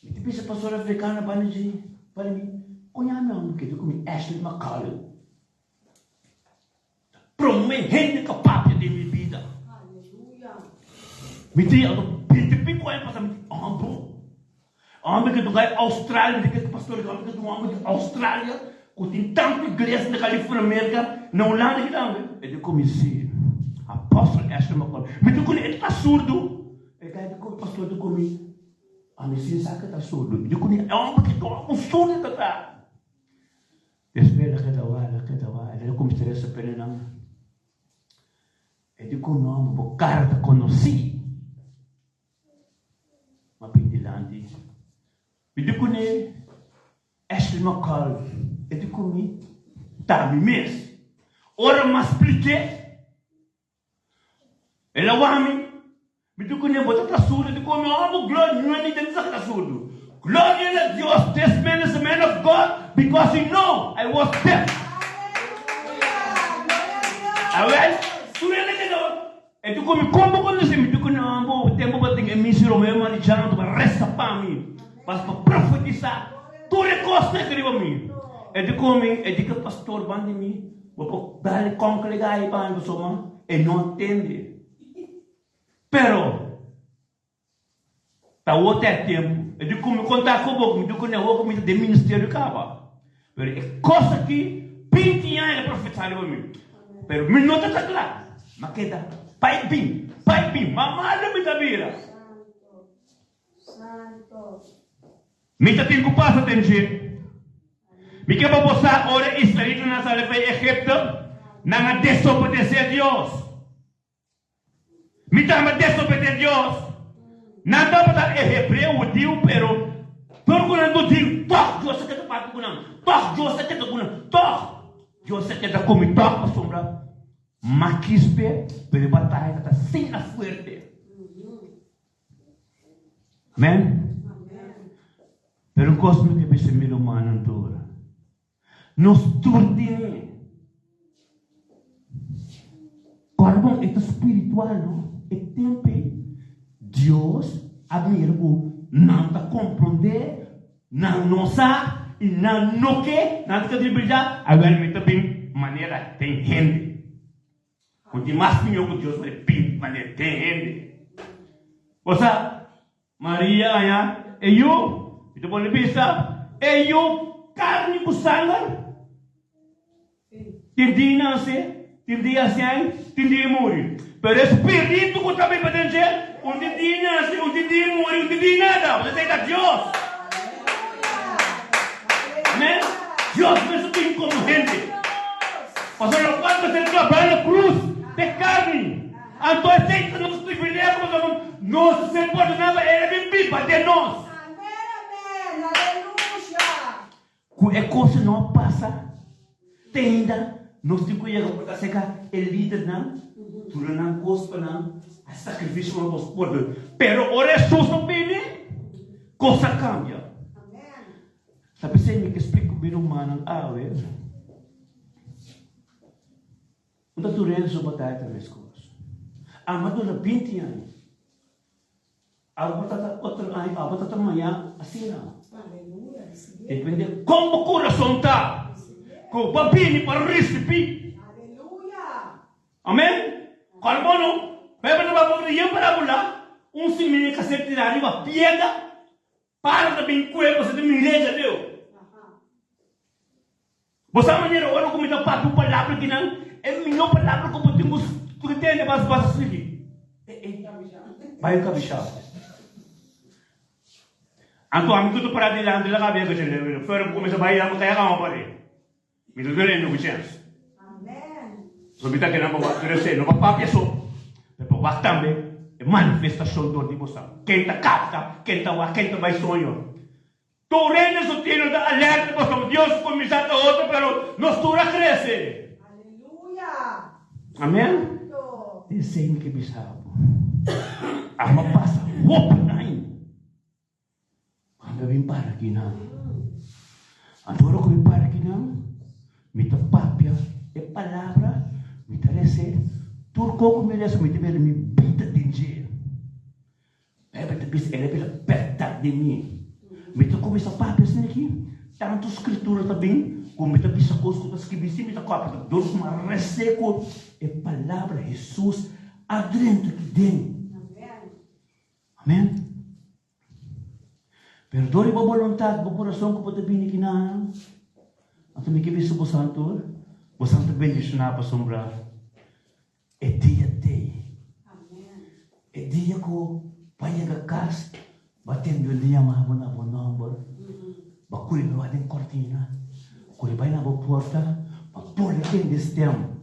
E te pensa pastor africano para mim. Conha não, que eu comi Ashley McCallum. Promete capaz de minha vida. Me diz, eu pico aí para mim, homem que tu vai Austrália, que pastor que tu homem de Austrália, que tem tanta igreja na Califórnia, não lá de lá, eu comecei. Apóstolo Ashley McCallum. Me tu conhece, ele está surdo. É que o pastor do comigo. A minha ciência que está surdo. Eu conheço, é homem que está surdo que está. Espera que está ele comecei essa pena não. Ele com o nome, o cara te conheci. Mas bem delante. Eu conheço Ashley McCallum. Ele comigo. Tá, me mesmo. Ora, mas expliquei. Ele é o homem. Me conheço, você está surdo. Ele come, glória, não é nem dentro que está surdo. Glory to Deus, this man is a man of God because he know I was deaf. Alright? Tu não é não. E tu como quando você me diz não, o tempo que tem emissão meu manejando para resta para mim, para profetizar. Tu recosta que para mim. E tu como que pastor bande mim, vou dar concregar aí para o soma e não entende. Pero tá outro tempo. Eu digo como contar com o me digo que não como de ministério acaba. Pero é coisa que 20 anos é profetizado para mim. Pero me nota tá claro. Mas queda pai bim, mamada me da vira. Santo. Me tá tem que passar atenção. Me quer para passar hora israelita na sala para Egipto, não desobedecer a Deus. Me tá desobedecer a Deus. Nada para hebreu o Deus, pero todo mundo diz, toc, Deus se quer para tu não, toc, Deus se quer para tu, toc, Deus se quer comer toc para sombra, maquispe, pero batalha está sem a fuerte. Amém? Pero um cosmo que pense mil humano antura, nos turdine, carbon é espiritual, não? É tempo. Deus, amigo, não está compreender, não sabe, e não quer, não quer brilhar. Agora, me também, maneira, tem gente. Onde mais pinhão que Deus vai pim, mas ele tem. Osa, Maria, aya, eu, itu boleh bisa, eu carne com sangue. Tindi nasce, tindi assim, tindi morre. Pero espírito que também pode dizer, tindi nasce, tindi morre, tindi nada. Você tem que Deus. Amém? Deus mesmo tem como gente. Pastor, quando você trabalha na cruz de carne, então aceita nossos privilégios, nós se pode nada, ele vem viva de nós. Amém, aleluia. É coisa não passa, tenda, nós temos que chegar para chegar, ele líder não, tudo não gosta não, a sacrifício não gosta, pero o Jesus não vem, coisa cambia. Sabe se me que explico bem humano, Onde tu rendes o batalha das escolas? A madura 20 anos. A batata outro ano, a batata amanhã, assim não. Aleluia. Depende como o coração está. Com o babini para o recipe. Aleluia. Amém? Qual bono? Vai para o babini e para lá. Semini que se tirar uma piega para também coer você de milhares de Deus. Você maneira ora como está para tu palavra que não é melhor palavra como temos tu entende mas basta seguir. Vai cabichar. Anto amigo tu para dilante la cabeça que ele foi começar a bailar com a cama para ele. Me deu ele no chance. Amém. Sobita que não vai crescer, não vai papiar só. Depois vai também manifestação do devoção. Quem está capta, quem está vai sonho. Tu reinas o tiro da alerta para Deus começar a outra, pero nós tura cresce. Aleluia. Amém? Desenho que bisabo. Ama passa, roupa nain. Quando vem para aqui não. Agora que vem para aqui não. Me ta papia, é palavra, me ta rece. Turco como ele é, me ta me bita dinheiro. É para te bis, ele é pela perto de mim. Me ta começa a papia assim aqui. Tanto escritura também, como me ta bisa coisa que escrevi, me ta copia. Dois uma receco, é palavra Jesus adentro aqui dentro. Amém? Perdoe a vontade, o coração que pode vir aqui na. Então me que o Santo bendicionar para sombrar. É dia é dia que vai a casa, batendo o dia mais na boa número, bakuri no adem cortina, kuri vai na boa porta, bakuri tem desse tempo.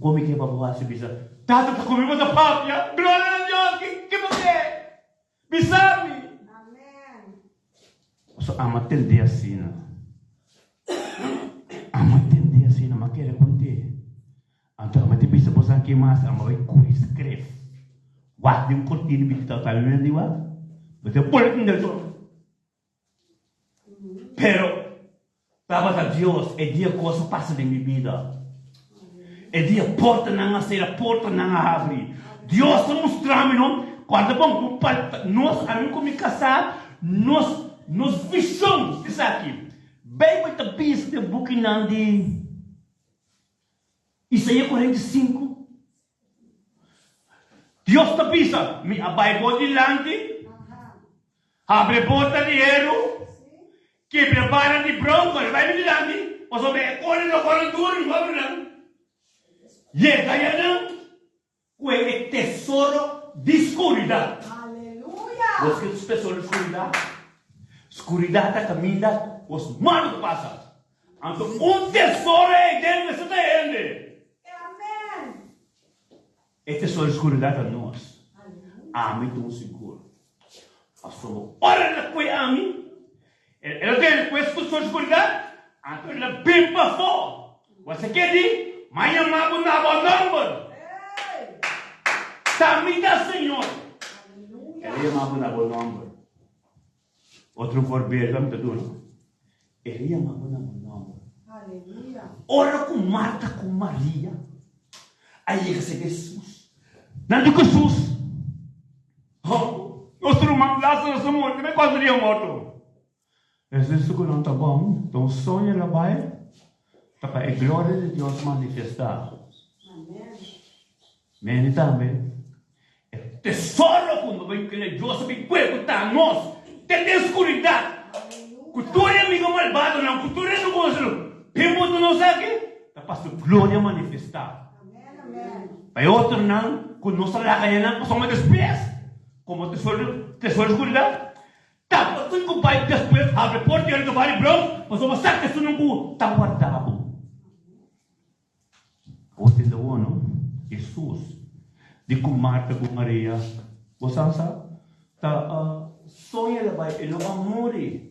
Como que é para voar se bisa? Tata tá comigo da pápia, glória a Deus, que você bisabi. Amém. So ama tende assim, não? Ama tende assim, não? Mas quer conter. Então ama te bisa bosan que mais, ama vai curi escreve. Wat de cortina bita tá vendo de wat? Você pode entender só. Pero tava a Deus, é dia coisa passa de minha vida. É dia porta não ser a porta não abre. Deus está mostrando não quando bom nós amigos como casar nos visão isso aqui. Bem muito bis de buquinan de Isaías 45. Deus está pisa, me abai por dilante. Abre porta de erro. Que prepara de bronco, vai me dilante. O so me corre no corredor, não abre não. Llega allá, el tesoro de escuridad. Aleluia. Vos que tesoro de escuridad. Escuridad está caminhando, os manos passam. Então, tesoro é dentro dessa terra. Amém. Este tesoro de escuridad é nós. Amém, tão seguro. Passou. Ora, na coisa amém. Ela tem esse tesoro de escuridad. Então, ela bem para fora. Você quer dizer? Mas eu não vou number. Também da Senhor. Ele não vou number. Outro provérbio, vamos ter tudo. Ele não vou number. Aleluia. Ora com Marta, com Maria. Aí chega Jesus. Não de Jesus. Nosso irmão Lázaro se morto. Como é que quase seria morto? Jesus não está bom. Então sonha lá vai. Para a glória de Deus manifestar. Men também. É tesouro quando vem que Deus vem cuidar tá nós. Tem escuridão. Cultura é amigo malvado não, cultura não gosta. Pimbo tu não sabe? Tá passando glória manifestar. Para outro não, quando nós trabalhamos não, somos despes. Como tesouro escuridão. Tá, passando com o pai depois abre porta e ele vai branco, mas uma saca isso não tá guardado. Outro da não, Jesus. De com Marta com Maria, você sabe? Tá, sonha ela vai, ele não vai morrer.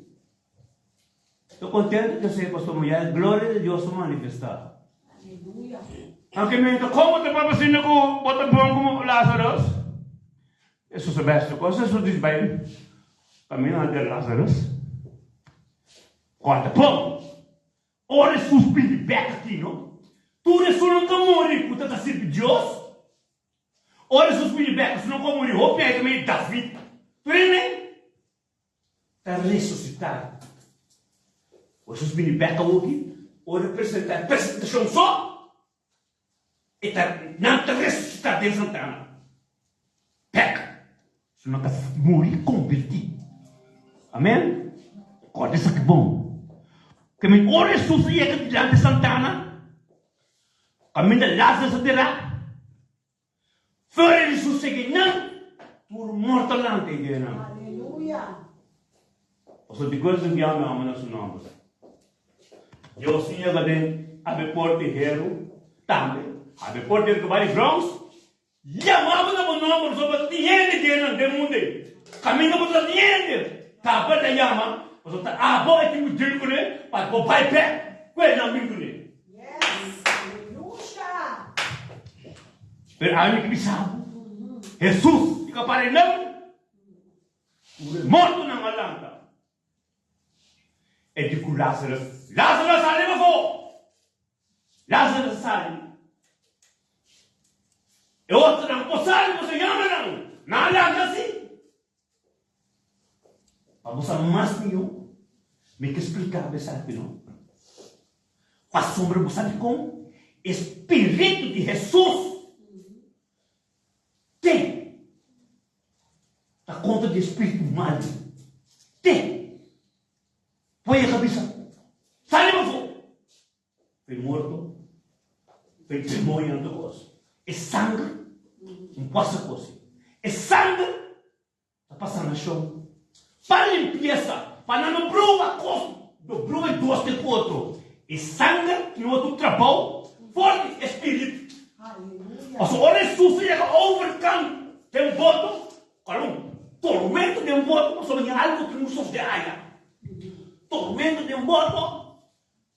Estou contente que seja pastor mulher, a glória de Deus se manifestar. Aleluia. Aunque me diga, como te pode assim, não bota bom como Lázaro? Isso se basta, coisa isso diz bem. Caminho ante Lázaro. Corta, pão. Ora, suspende, beca aqui, não? Tu não can morrer, puta da servir Deus. Ora, suspende, beca, se não can morrer, o pé também David. Tu nem? Está ressuscitado. Os mini-beca aqui, ou representar apresentação só, e não está ressuscitado em Santana. Peca. Se não está morrer convertido. Amém? Corta isso aqui bom. Que me ora Jesus e é que diante de Santana, caminho de Lázaro se terá. Fora Jesus segue não, por morto lá tem que não. Aleluia. Os de coisas que amam a nosso nome. Eu sim eu também abre porta de hero também abre porta de vários grãos e amava no nome sobre dinheiro que não tem mundo caminho para dinheiro tá para chama você tá boa tem o dinheiro com ele para o pai pé qual não me com ele yes aleluia pero a mim que me sabe Jesus fica para ele morto na malanta é de com Lázaro sai, meu avô! Lázaro sai. E outro não pode sair, você chama não. Não olha assim. Vamos a mais nenhum. Me que explicar, sabe não? A sombra, você sabe como? Espírito de Jesus tem. A conta de espírito mal. Tem. Põe a cabeça. Sai, meu avô! Foi morto, foi testemunha do gozo. É sangue, não posso coisa. É sangue, está passando no chão. Para limpeza, para não brua coisa, do brua e doce de outro. É sangue que não é do trabalho, forte espírito. Aleluia. Mas olha Jesus, ele overcome. Tem voto, tormento de voto, mas sobre algo que não sofre de aia. Tormento de voto.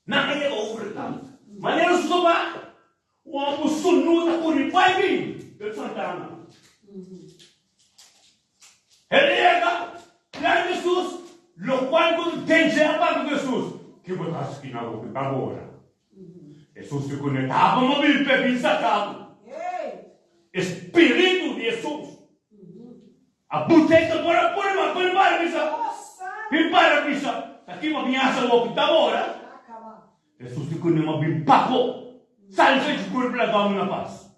Não é overcome. Mas ele soube o amo sunuda por ele. Vai vir. Ele Santana. Ele chega. Lá Jesus. Lo qual quando tem já para Jesus. Que botasse aqui na boca agora. Jesus se conectava. Mas ele pegou sacado. Espírito de Jesus. A boteca agora por embora missa. Embora missa. Aqui uma vinhaça louca. Tá agora. Jesus ficou numa bim papo. Sai de cura para dar uma paz.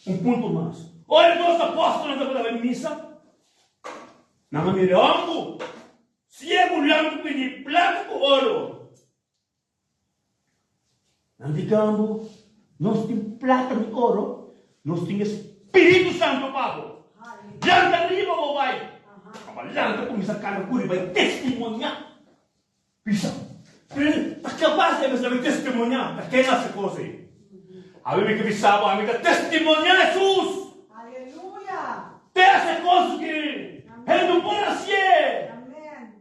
Ponto mais. Olha os apóstolos da missa. Não me lembro. Se é mulher que de prata com ouro. Não digamos, nós temos prata e ouro. Nós temos Espírito Santo, Pablo. Lanta arriba, vai. Lanta começa a cara cura e vai testemunhar. Pisa. Está capaz de saber testemunhar daquela coisa aí. A mim que me sabe, a mim que testemunhar Jesus. Aleluia. Tem essa coisa que ele não pode ser. Amém.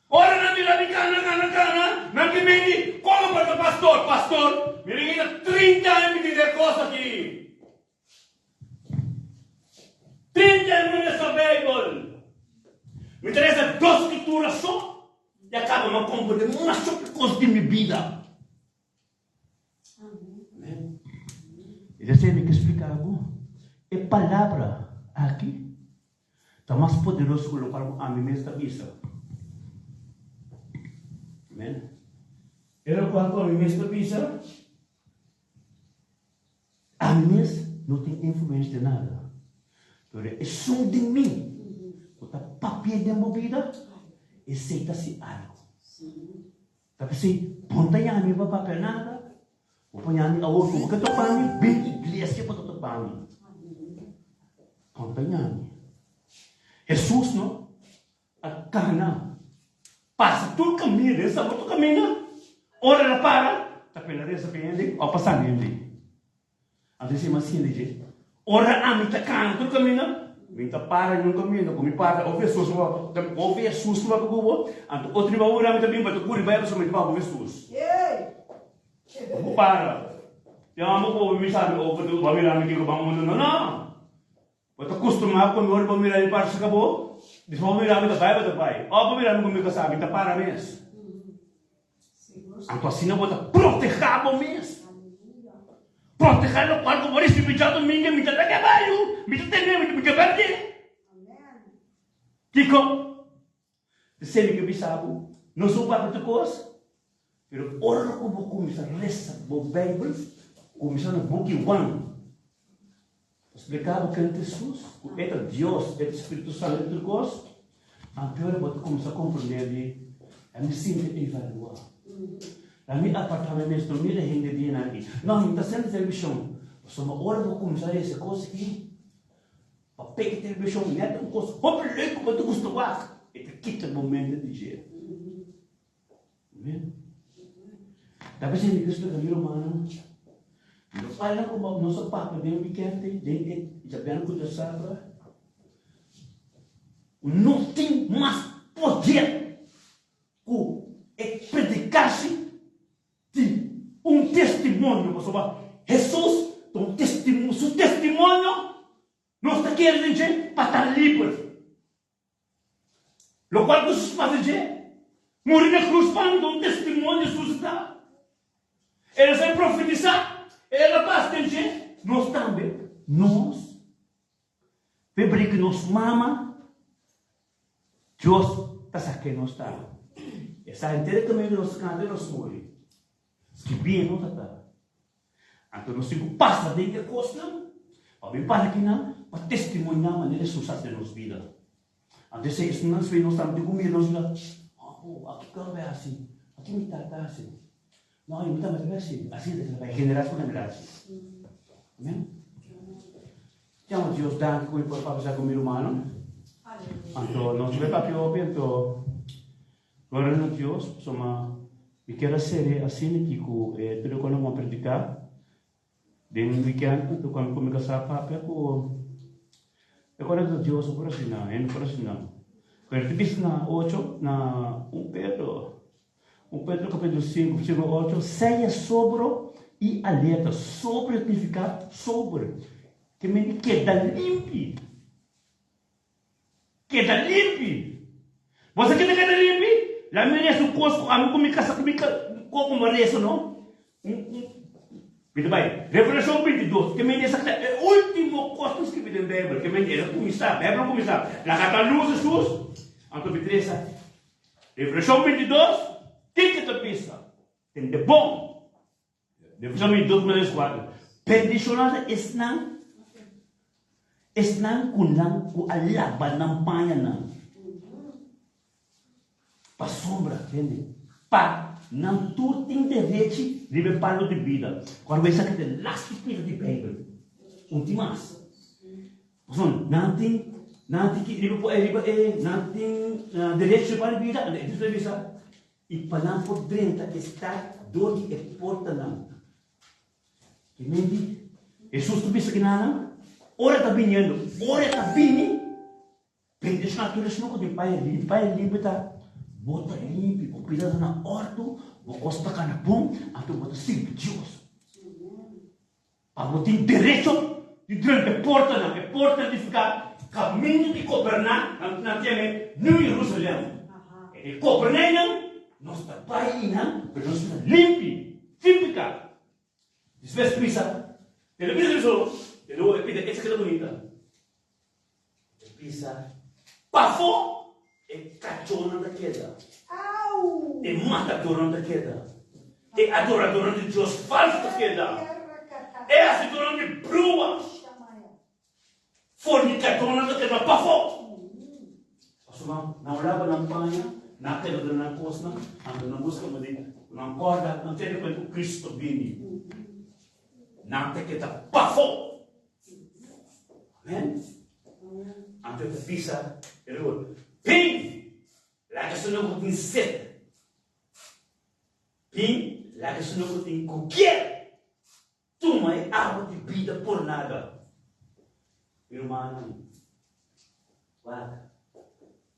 Ora na minha cana, na que me diz, como para o pastor, me diga 30 anos de dizer coisa aqui. 30 anos nessa Bíblia. Me interessa 2 escrituras só. E acaba não compreendendo uma só coisa de minha vida. Amém. E você tem que explicar algo. É palavra aqui. Está mais poderoso que colocar a mim nesta missa. Amém. Eu coloco a mim nesta missa. a mim não tem influência de nada. Pero é só de mim. Quando papel de movida, aceita-se algo. Tapi se ponta a mim para papel nada, o ponha a mim a outro, o que estou para mim, bem igreja para estou para mim. Ponta a mim. Jesus não, a cana, passa todo caminho, dessa outro caminho, ora ela para, tapi ela reza bem ali, ao passar ali. Antes de mais assim, ora a mim tá cana todo caminho. Minta para no caminho, como para, ouve Jesus, ouve Jesus no bagulho, anto outro vai orar também, mas tu curi vai somente para ouve Jesus. Vou para. Eu amo o me sabe, ou tu vai mirar me que o banco não. Vou te acostumar com o meu mirar e para se acabou. Diz vou mirar me da pai, ó vou mirar me comigo sabe, minta para mesmo. Anto assim não vou te proteger o mesmo. Proteger o qual como esse bichado minha, me tá trabalho, me tá tendo, me tá perdendo. Kiko, sempre que eu pensava, não sou para outra coisa, mas ora como começar a rezar a Bíblia, começar a book 1. Explicava que é Jesus, é Deus, é o Espírito Santo, é outra coisa. Agora vou começar a compreender, a me sentir evaluar. A minha apartamento, a minha renda de aqui. Não, não está sendo televisão. Só uma hora vou começar essa coisa aqui. Para pegar televisão, não é uma coisa. Vou perder como tu gosta de fazer. E quita o momento de dia. Amém? Talvez se me gusta de humano. Olha como nosso papo bem pequeno, já bem com a sabra. Não tem mais poder que predicar-se testemunho, Jesus, um testemunho, seu testemunho, não está querendo dizer para estar livre. O qual Jesus faz dizer, morrer na cruz para um testemunho ressuscitar. Ele vai profetizar, ele vai dizer, nós também, nós, febre que nos mama, Deus está sacando nós está. Essa inteira também nos canta e nos morre. Que bem não está. Então nós temos que passar dentro da coisa, para vir para aqui, para testemunhar a maneira de sucesso da nossa vida. Então se isso não se nós estamos de comer, nós vamos, aqui como é assim, aqui me trata assim. Não, eu não estou assim, assim vai geração por geração. Amém? Então Deus dá que eu posso fazer com o meu humano. Então nós vamos para o então glória a Deus, somos e quero ser assim que tudo quando vamos praticar de um weekend tu quando começa a papel com agora Deus o próximo quando tu vês na 8 na Pedro capítulo 5 versículo 8 seja sobro e alerta sobre significa sobre que me queda limpo você quer queda limpo la merece o costo, a mim como merece, não? Muito bem. Revelação 22, que merece é o último costo que vem da Bíblia, que merece começar, a Bíblia começar. La cata luz Jesus, então me interessa. Revelação 22, tem que te pensar. Tem de bom. Revelação 22, mas 4. Perdicionada esnan kulang ku alaban ng payanan. Para sombra, entende? Para não tudo tem direito de preparo de vida. Quando você quer ter last pila de Bíblia, últimas. Não tem direito de preparo de vida, e para não por dentro está dor de porta não. Que mente? Jesus tu bisa que nada? Ora está vindo, Pendes naturas não tem pai limpo tá. Bota limpo, o cuidado na horto, o costa ka na bom, ato bota sempre Deus. Para botar direito de dentro da porta não, é porta de ficar caminho de governar, na terra New Jerusalém. E governar não, nós está pai não, mas nós está limpo, típica. Desvés pisa, ele pisa isso, ele pisa essa que é bonita. Ele pisa, pafo. E cachorro da queda. E matador da queda. E adorador de Deus falso da queda. E adorador de fornicador na que na pafo. Pastor, na olhava na panha, na tela na costa, na busca na corda, na tela com Cristo vini. Na que tá pafo. Amen. Ante te pisa, pero ping, la que sono con set. Ping, la que sono con cualquier. Tu mai água de vida por nada. Irmão,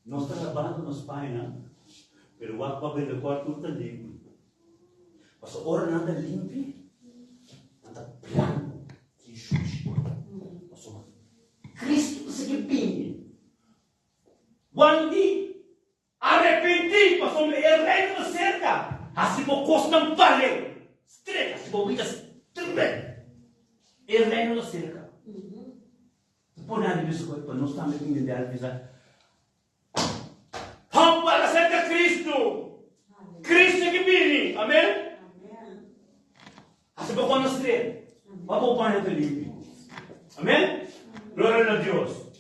nós estamos trabalhando nos pais, pero o papel de quarto está limpo. Mas a hora nada limpo, nada branco, que sujo. Cristo se pingue. Quando arrependi, passou me reino cerca, assim o costo não valeu. Estrela, se vou vidas tremendo. Reino cerca. Por nada disso, para nós estamos aqui de avisar. Vamos para cerca Cristo. Cristo que vem. Amém? Assim para quando nós temos. Vamos para o Felipe. Amém? Glória a Deus.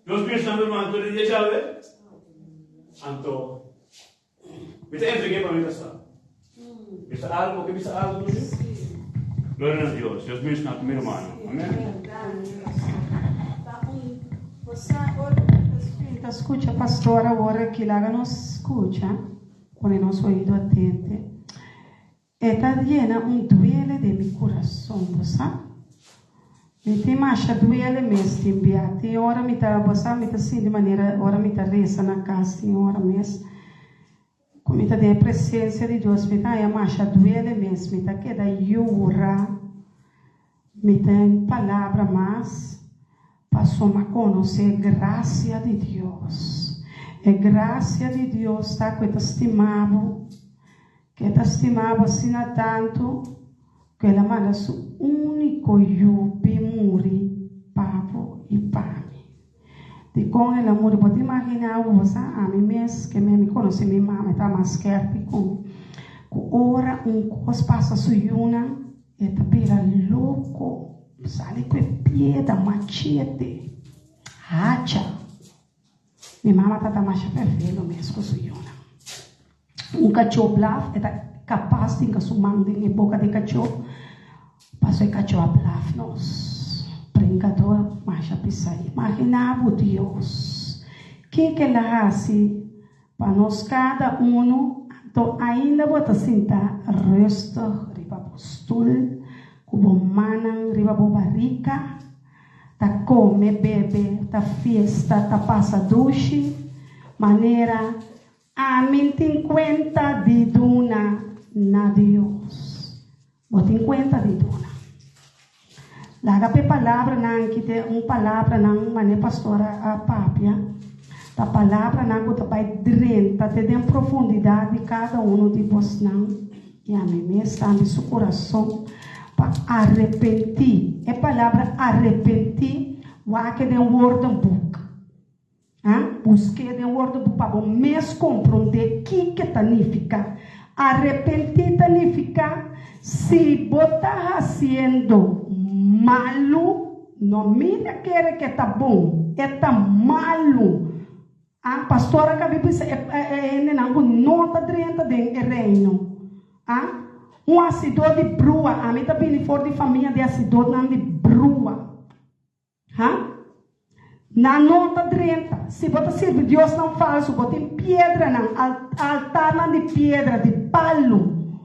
Deus me chama, irmão. Todo dia já vê? Anto. Me entreguei para mim essa. Bisa algo que bisa algo do jeito. Glória a Deus. Deus me chama, meu irmão. Amém? Escuta, pastora, agora que lá nos escuta, com o nosso ouvido atento, está llena duele de meu coração, sabe? Me tem marcha duele mesmo, tem hora me tá, você me tá assim de maneira, hora me tá reza na casa, tem hora mesmo, como me tá de presença de Deus, me tá a marcha duele mesmo, me tá queda llorar, me tem palavra mais. Passou a conhecer a graça de Deus. A graça de Deus está com estimado, que estimado assim tanto, que ela manda seu único yupi muri, papo e pame. De com ela muri, pode imaginar você, a mim mesmo, que me conhece, minha mãe está mais querida com ora coisa passa suyuna, e tá pela louco. Sale com pieda, machete, hacha. Minha mamãe está mais perfeito mesmo com sua cachorro blaf, é capaz de que sua mãe tem boca de cachorro, passou o cachorro blaf nós, brincador, mais pisar. Imaginava Deus, que ela hace para nós cada então ainda bota sentar resto riba postul. Kubo manang riba bo barrica, ta come, bebe, ta fiesta, ta passa dushi, maneira, amin tem conta de duna na Deus. Bota em conta de duna. Laga pe palavra nang kite palavra nang mane pastora a papia. Ta palavra nang bota pai drenta te den profundidade cada de vós não. E a mim está no seu coração. Arrepentir, a palavra arrepentir, que é um word book. Busquei de um word book para o mês compreender o que significa. Arrepentir significa se botar fazendo malo, não mira que está bom, está malo. A pastora que a Bíblia não está dentro do reino. Um acidor de brua, a mim também for de família de acidor não de brua, na nota drenta, se você serve Deus não falso, bota em pedra não, altar não de pedra, de palo,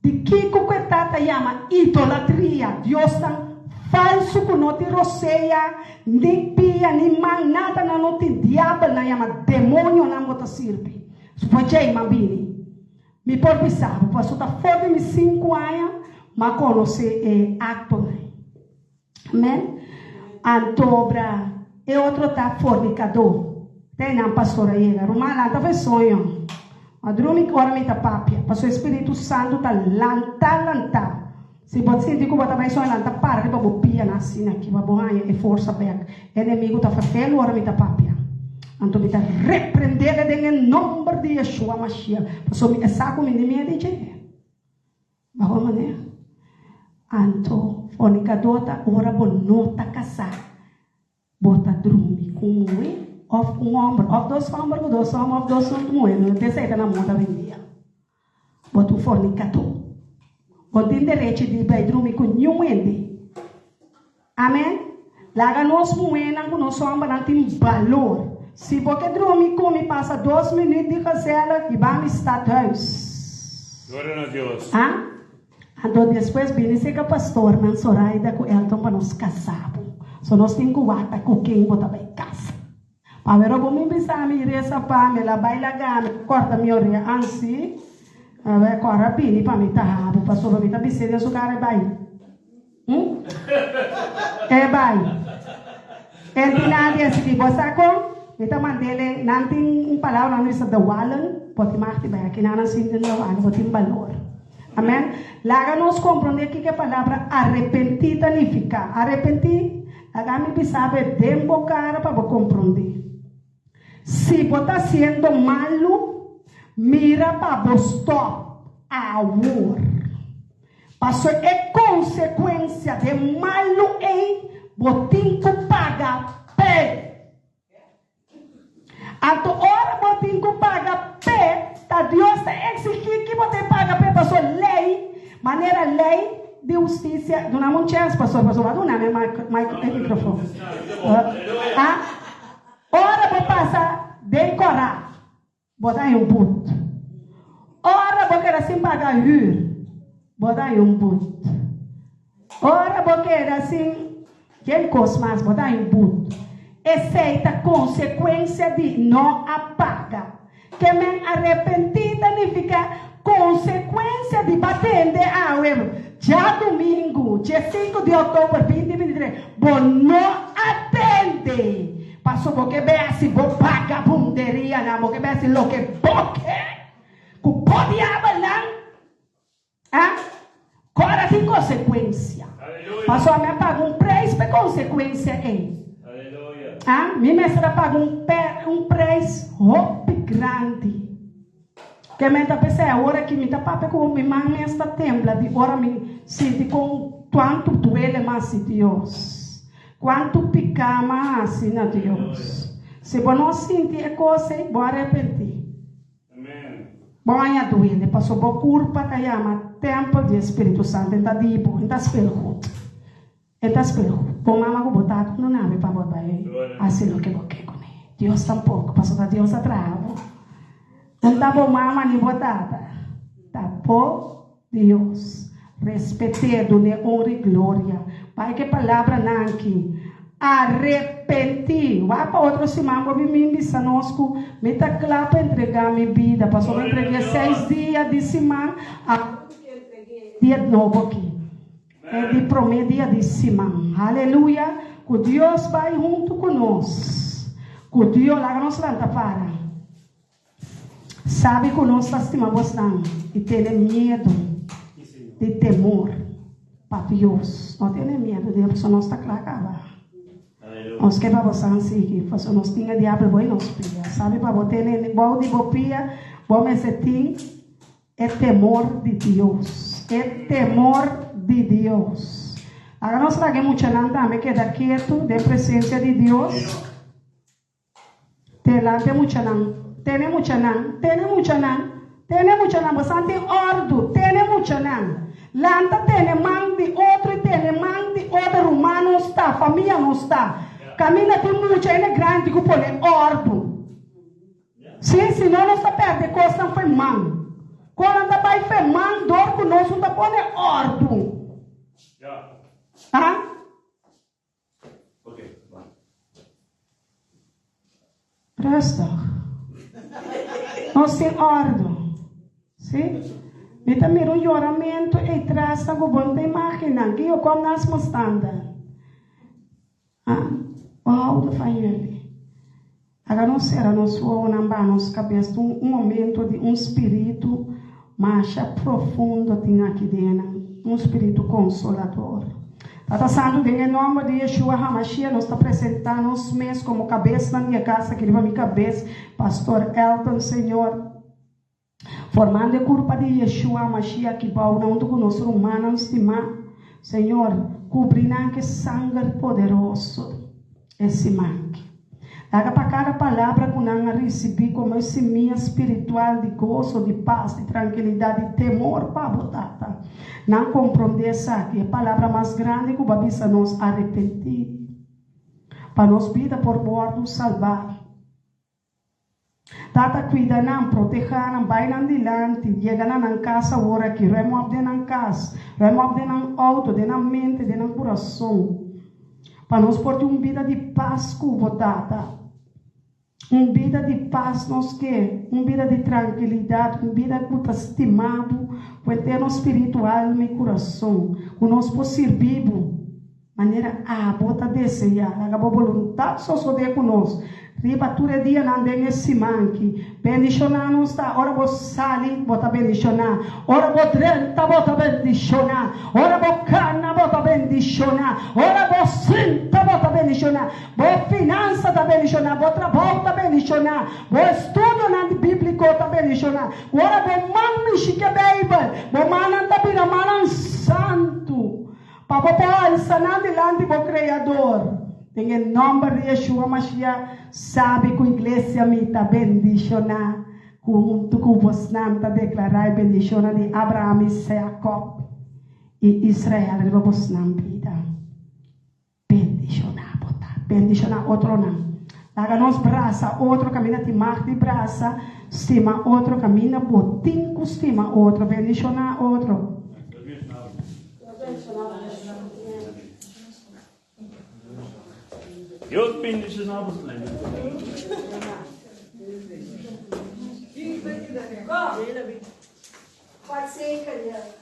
de que coquetata chama idolatria, Deus não falso que não te roceia, nem pia, nem man, nada não te diabo, não chama demônio não bota serve, se pode ir mabini. Me pode pensar, porque está fora de 5 anos, mas conhece acto. Amém? Antobra, e outro está fornicador. Tem a pastora chega, Romana está fazendo sonho. A dormir agora me está papia, porque o Espírito Santo está lanta. Se você sentir que você vai sonhar lanta, para, para bopia na sina aqui, para borrar e força back. O inimigo está fazendo, agora me está papia. Então, me repreender em nome de Yeshua Mashiach. Porque essa comida minha de jeito. Bago maneira. Então, fornicador tá ora bonota casar. Bota com um ombro, ou dois ombros, ou dois moedas, deseja na moda vendia. Botou fornicador. Não tem direito de ir dormir com nenhum ente. Amém? Laga nós moedas com nosso ombro não tem valor. Se você dormir comigo, passa 2 minutos de casela e vamos estar dois. Glória a Deus. Ah? Então depois vem esse pastor, não Soraida, com Elton para nos casar. Só nós temos que guardar com quem botar em casa. Para ver como me pensar, me reza para me lá baila gama, corta minha orelha assim, corta bem para me tá, para só para me tá biceira so cara vai. É vai. Ele nada assim, você com Kita mandele nanti palavra não está dawalan, pode marcar bem aqui não assim dawalan, pode valor. Amém. Laga nos compreender que a palavra arrepentida significa arrepentir. Laga me sabe dembocar para compreender. Se você está sendo malo, mira para stop agora. Passo é consequência de malo em botim que paga pé. Então, ora botim que paga pé, tá Deus está exigindo que você paga pé, passou lei, maneira lei de justiça. Não há uma chance, pastor, vai dar meu microfone. Ora vou passar decorar, botar em puto. Ora vou querer assim pagar botar em puto. Ora vou querer assim, quem costa mais, botar em puto. Aceita a consequência de não apaga. Que me arrepentida significa consequência de bater a já domingo, dia 5 de outubro, 2023, vou não atende. Passou porque bem assim, vou pagar bunderia, não, porque bem assim, lo que boque, que pode abalar, agora tem consequência. Passou a me pagar preço para consequência aí. Minha mestra paga um preço grande. Que me está pensando, a hora que me está papel com minha mãe está tembla, de hora me sinto com quanto doele mais Deus, quanto pica mais na Deus. Se você não sentir a coisa, vou arrepender. Bom, a doele, passou por culpa que chama tempo de Espírito Santo, está dibo, está espelho. Está espelho. Bom, mamãe, vou botar no nave para botar aí. Assim, o que eu quero. Deus tampouco, passou da Deus atrás. Não está bom, mamãe, nem botada. Está por Deus. Respeitado, né? Honra e glória. Pai, que palavra não aqui. Arrepentir. Vai para outro semana, vou me disse conosco. Me está claro para entregar minha vida. Passou a entregar 6 dias de semana. Dia de novo aqui. É de promedia de cima. Aleluia. Que Deus vai junto conosco. Que Deus lá nos lanta para. Sabe que nós estimamos não. E tem medo. De temor. Para Deus. Não tem medo. Deus só nós está claro. Nós que para você assim. Nós tínhamos diabo boi nos pia. Sabe para você ter bom de bopia. Bom esse tem. É temor de Deus. É temor de Deus. Agora nós tragamos também queda quieto de presença de Deus. Tem mucha nan, bastante ordo, tem mucha nan. Lanta tem man de outro romano não está, família não está. Caminha tem mucha, ele é grande, que põe ordo. Sim, senão não está perto, costa não foi man. Quando anda vai foi man, dor conosco, não põe ordo. Presta. Nós temos ordem. Sim? Me também um oramento e traz a bom de máquina. Que eu como nas mostandas. Uau, do família. Agora não será nós vamos cabeça um momento de um espírito mais profundo tem aqui dentro. Um espírito consolador. Tata Santo, em nome de Yeshua HaMashiach, nós estamos apresentando os meus como cabeça na minha casa, que leva minha cabeça, Pastor Elton, Senhor, formando a culpa de Yeshua HaMashiach, que vai não do conosco humano, estimar, Senhor, cobrindo que sangue poderoso, esse mangue. Daga para cada palavra que nós recebi como semente espiritual de gozo, de paz, de tranquilidade, de temor para botar. Não compreender essa que é a palavra mais grande que o babisa nos arrepentir. Para nos vida por bordo salvar. Tata cuida não, proteja não, vai não dilante, chega na casa agora aqui, remove de na casa, remove de na auto, de na mente, de na coração. Para nós portar uma vida de paz com botata. Uma vida de paz nos quer, uma vida de tranquilidade, uma vida que está estimado, com eterno espiritual no coração, que nós podemos servir, maneira bota desejar, acabou vontade só de conosco. Ribatura dia não tem esse manque. Bendicionar não está. Ora vou sair, bota bendicionar. Ora vou trenta, bota bendicionar. Ora vou cana, bota bendicionar. Ora vou sinta, bota bendicionar. Vou finança, tá bendicionar. Vou trabalho, tá bendicionar. Vou estudo na bíblico, tá bendicionar. Ora vou mano, chique Bible. Vou manan, tá bina, manan santo. Para vou sanar delante do Criador. Em nome de Yeshua Mashiach, sabe que a igreja me está bendicionando, junto com você está declarar bendicionar de Abraão, Jacob e Israel, de você na vida. Bendicionar outro não. Daga nos braça, outro caminha de mar de braça, estima outro caminha, botinho, estima outro, bendicionar outro. Deus bendicionar você. Pode ser,